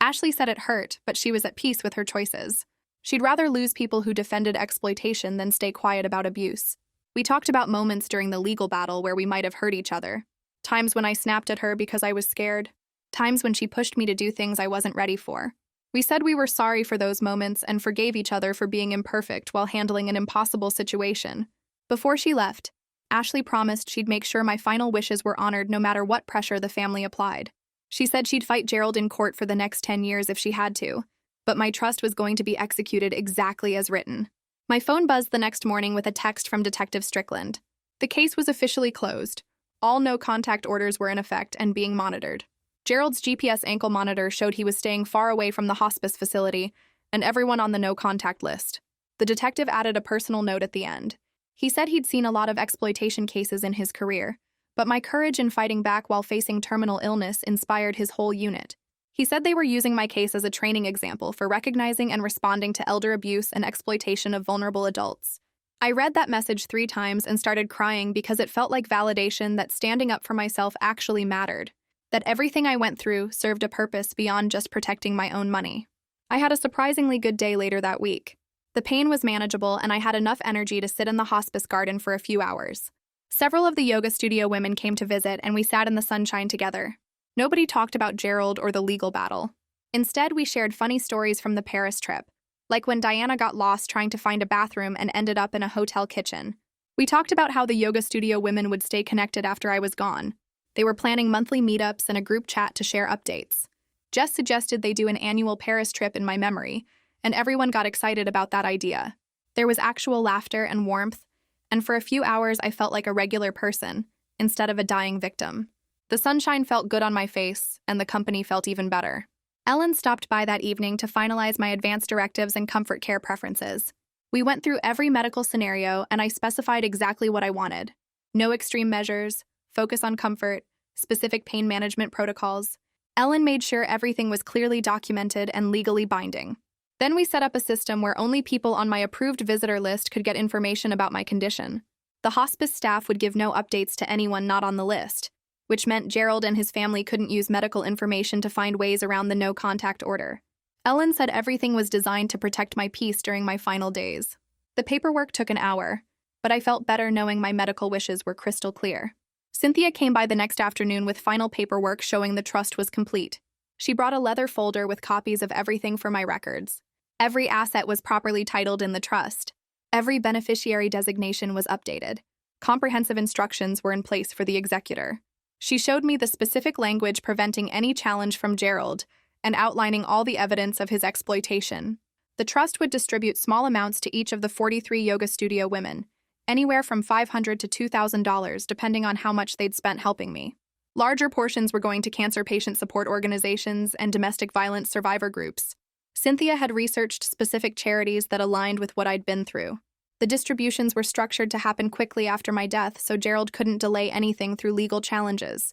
Ashley said it hurt, but she was at peace with her choices. She'd rather lose people who defended exploitation than stay quiet about abuse. We talked about moments during the legal battle where we might have hurt each other. Times when I snapped at her because I was scared. Times when she pushed me to do things I wasn't ready for. We said we were sorry for those moments and forgave each other for being imperfect while handling an impossible situation. Before she left, Ashley promised she'd make sure my final wishes were honored no matter what pressure the family applied. She said she'd fight Gerald in court for the next 10 years if she had to, but my trust was going to be executed exactly as written. My phone buzzed the next morning with a text from Detective Strickland. The case was officially closed. All no-contact orders were in effect and being monitored. Gerald's GPS ankle monitor showed he was staying far away from the hospice facility and everyone on the no-contact list. The detective added a personal note at the end. He said he'd seen a lot of exploitation cases in his career, but my courage in fighting back while facing terminal illness inspired his whole unit. He said they were using my case as a training example for recognizing and responding to elder abuse and exploitation of vulnerable adults. I read that message 3 times and started crying because it felt like validation that standing up for myself actually mattered, that everything I went through served a purpose beyond just protecting my own money. I had a surprisingly good day later that week. The pain was manageable, and I had enough energy to sit in the hospice garden for a few hours. Several of the yoga studio women came to visit, and we sat in the sunshine together. Nobody talked about Gerald or the legal battle. Instead, we shared funny stories from the Paris trip, like when Diana got lost trying to find a bathroom and ended up in a hotel kitchen. We talked about how the yoga studio women would stay connected after I was gone. They were planning monthly meetups and a group chat to share updates. Jess suggested they do an annual Paris trip in my memory, and everyone got excited about that idea. There was actual laughter and warmth, and for a few hours I felt like a regular person, instead of a dying victim. The sunshine felt good on my face, and the company felt even better. Ellen stopped by that evening to finalize my advance directives and comfort care preferences. We went through every medical scenario, and I specified exactly what I wanted. No extreme measures, focus on comfort, specific pain management protocols. Ellen made sure everything was clearly documented and legally binding. Then we set up a system where only people on my approved visitor list could get information about my condition. The hospice staff would give no updates to anyone not on the list, which meant Gerald and his family couldn't use medical information to find ways around the no-contact order. Ellen said everything was designed to protect my peace during my final days. The paperwork took an hour, but I felt better knowing my medical wishes were crystal clear. Cynthia came by the next afternoon with final paperwork showing the trust was complete. She brought a leather folder with copies of everything for my records. Every asset was properly titled in the trust. Every beneficiary designation was updated. Comprehensive instructions were in place for the executor. She showed me the specific language preventing any challenge from Gerald and outlining all the evidence of his exploitation. The trust would distribute small amounts to each of the 43 yoga studio women, anywhere from $500 to $2,000 depending on how much they'd spent helping me. Larger portions were going to cancer patient support organizations and domestic violence survivor groups. Cynthia had researched specific charities that aligned with what I'd been through. The distributions were structured to happen quickly after my death, so Gerald couldn't delay anything through legal challenges.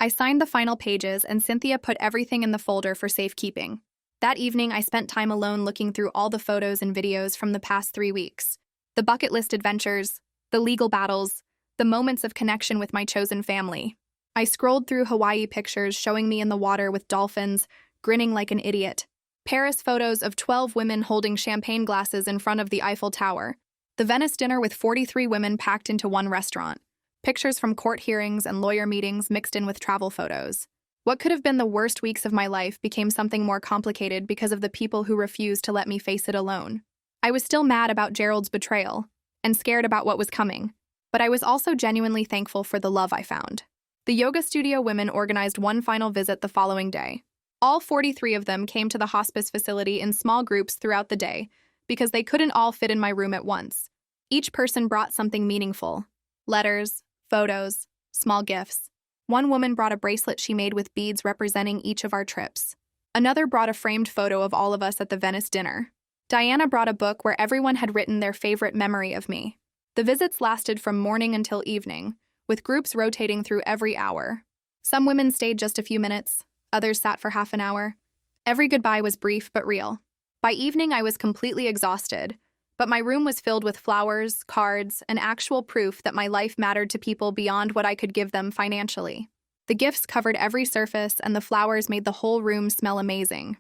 I signed the final pages, and Cynthia put everything in the folder for safekeeping. That evening, I spent time alone looking through all the photos and videos from the past 3 weeks. The bucket list adventures, the legal battles, the moments of connection with my chosen family. I scrolled through Hawaii pictures showing me in the water with dolphins, grinning like an idiot. Paris photos of 12 women holding champagne glasses in front of the Eiffel Tower. The Venice dinner with 43 women packed into one restaurant. Pictures from court hearings and lawyer meetings mixed in with travel photos. What could have been the worst weeks of my life became something more complicated because of the people who refused to let me face it alone. I was still mad about Gerald's betrayal and scared about what was coming, but I was also genuinely thankful for the love I found. The yoga studio women organized one final visit the following day. All 43 of them came to the hospice facility in small groups throughout the day because they couldn't all fit in my room at once. Each person brought something meaningful: letters, photos, small gifts. One woman brought a bracelet she made with beads representing each of our trips. Another brought a framed photo of all of us at the Venice dinner. Diana brought a book where everyone had written their favorite memory of me. The visits lasted from morning until evening, with groups rotating through every hour. Some women stayed just a few minutes, others sat for half an hour. Every goodbye was brief but real. By evening, I was completely exhausted, But my room was filled with flowers, cards, and actual proof that my life mattered to people beyond what I could give them financially. The gifts covered every surface, and the flowers made the whole room smell amazing.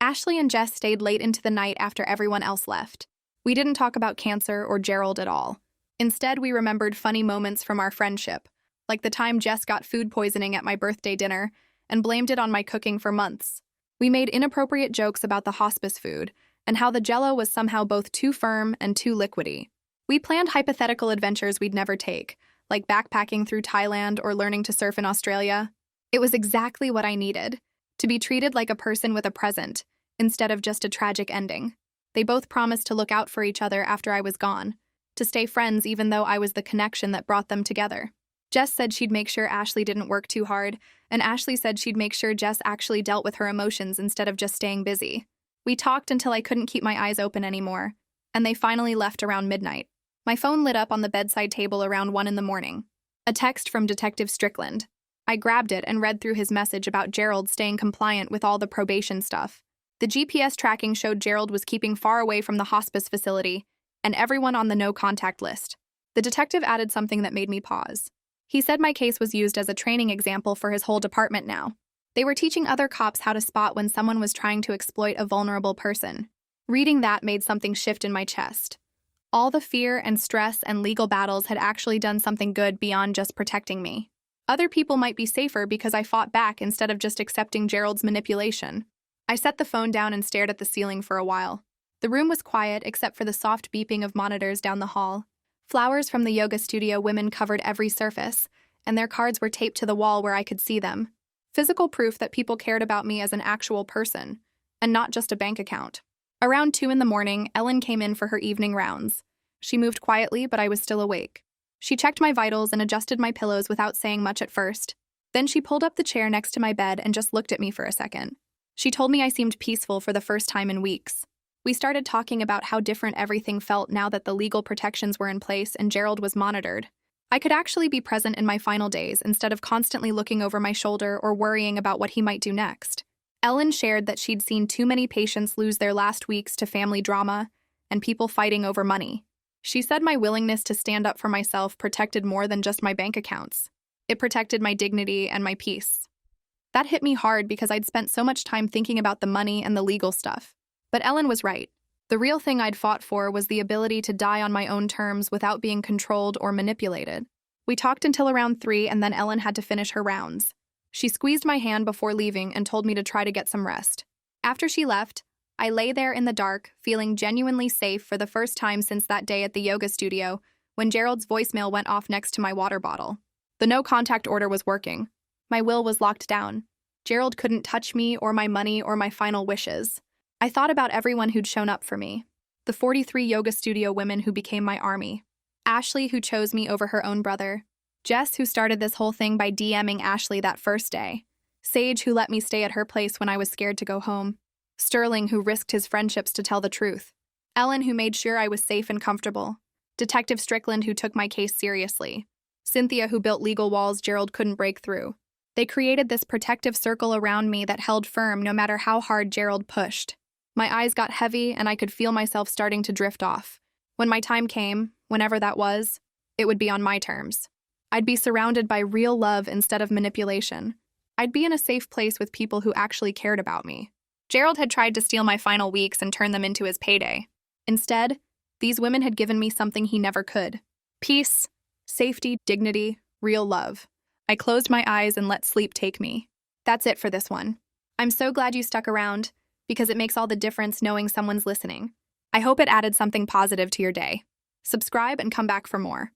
Ashley and Jess stayed late into the night after everyone else left. We didn't talk about cancer or Gerald at all. Instead, we remembered funny moments from our friendship, like the time Jess got food poisoning at my birthday dinner and blamed it on my cooking for months. We made inappropriate jokes about the hospice food and how the Jell-O was somehow both too firm and too liquidy. We planned hypothetical adventures we'd never take, like backpacking through Thailand or learning to surf in Australia. It was exactly what I needed, to be treated like a person with a present, instead of just a tragic ending. They both promised to look out for each other after I was gone, to stay friends even though I was the connection that brought them together. Jess said she'd make sure Ashley didn't work too hard, and Ashley said she'd make sure Jess actually dealt with her emotions instead of just staying busy. We talked until I couldn't keep my eyes open anymore, and they finally left around midnight. My phone lit up on the bedside table around 1 in the morning. A text from Detective Strickland. I grabbed it and read through his message about Gerald staying compliant with all the probation stuff. The GPS tracking showed Gerald was keeping far away from the hospice facility and everyone on the no-contact list. The detective added something that made me pause. He said my case was used as a training example for his whole department now. They were teaching other cops how to spot when someone was trying to exploit a vulnerable person. Reading that made something shift in my chest. All the fear and stress and legal battles had actually done something good beyond just protecting me. Other people might be safer because I fought back instead of just accepting Gerald's manipulation. I set the phone down and stared at the ceiling for a while. The room was quiet except for the soft beeping of monitors down the hall. Flowers from the yoga studio women covered every surface, and their cards were taped to the wall where I could see them. Physical proof that people cared about me as an actual person, and not just a bank account. Around 2 in the morning, Ellen came in for her evening rounds. She moved quietly, but I was still awake. She checked my vitals and adjusted my pillows without saying much at first. Then she pulled up the chair next to my bed and just looked at me for a second. She told me I seemed peaceful for the first time in weeks. We started talking about how different everything felt now that the legal protections were in place and Gerald was monitored. I could actually be present in my final days instead of constantly looking over my shoulder or worrying about what he might do next. Ellen shared that she'd seen too many patients lose their last weeks to family drama and people fighting over money. She said my willingness to stand up for myself protected more than just my bank accounts. It protected my dignity and my peace. That hit me hard because I'd spent so much time thinking about the money and the legal stuff. But Ellen was right. The real thing I'd fought for was the ability to die on my own terms without being controlled or manipulated. We talked until around 3, and then Ellen had to finish her rounds. She squeezed my hand before leaving and told me to try to get some rest. After she left, I lay there in the dark, feeling genuinely safe for the first time since that day at the yoga studio when Gerald's voicemail went off next to my water bottle. The no-contact order was working. My will was locked down. Gerald couldn't touch me or my money or my final wishes. I thought about everyone who'd shown up for me. The 43 yoga studio women who became my army. Ashley, who chose me over her own brother. Jess, who started this whole thing by DMing Ashley that first day. Sage, who let me stay at her place when I was scared to go home. Sterling, who risked his friendships to tell the truth. Ellen, who made sure I was safe and comfortable. Detective Strickland, who took my case seriously. Cynthia, who built legal walls Gerald couldn't break through. They created this protective circle around me that held firm no matter how hard Gerald pushed. My eyes got heavy and I could feel myself starting to drift off. When my time came, whenever that was, it would be on my terms. I'd be surrounded by real love instead of manipulation. I'd be in a safe place with people who actually cared about me. Gerald had tried to steal my final weeks and turn them into his payday. Instead, these women had given me something he never could. Peace, safety, dignity, real love. I closed my eyes and let sleep take me. That's it for this one. I'm so glad you stuck around, because it makes all the difference knowing someone's listening. I hope it added something positive to your day. Subscribe and come back for more.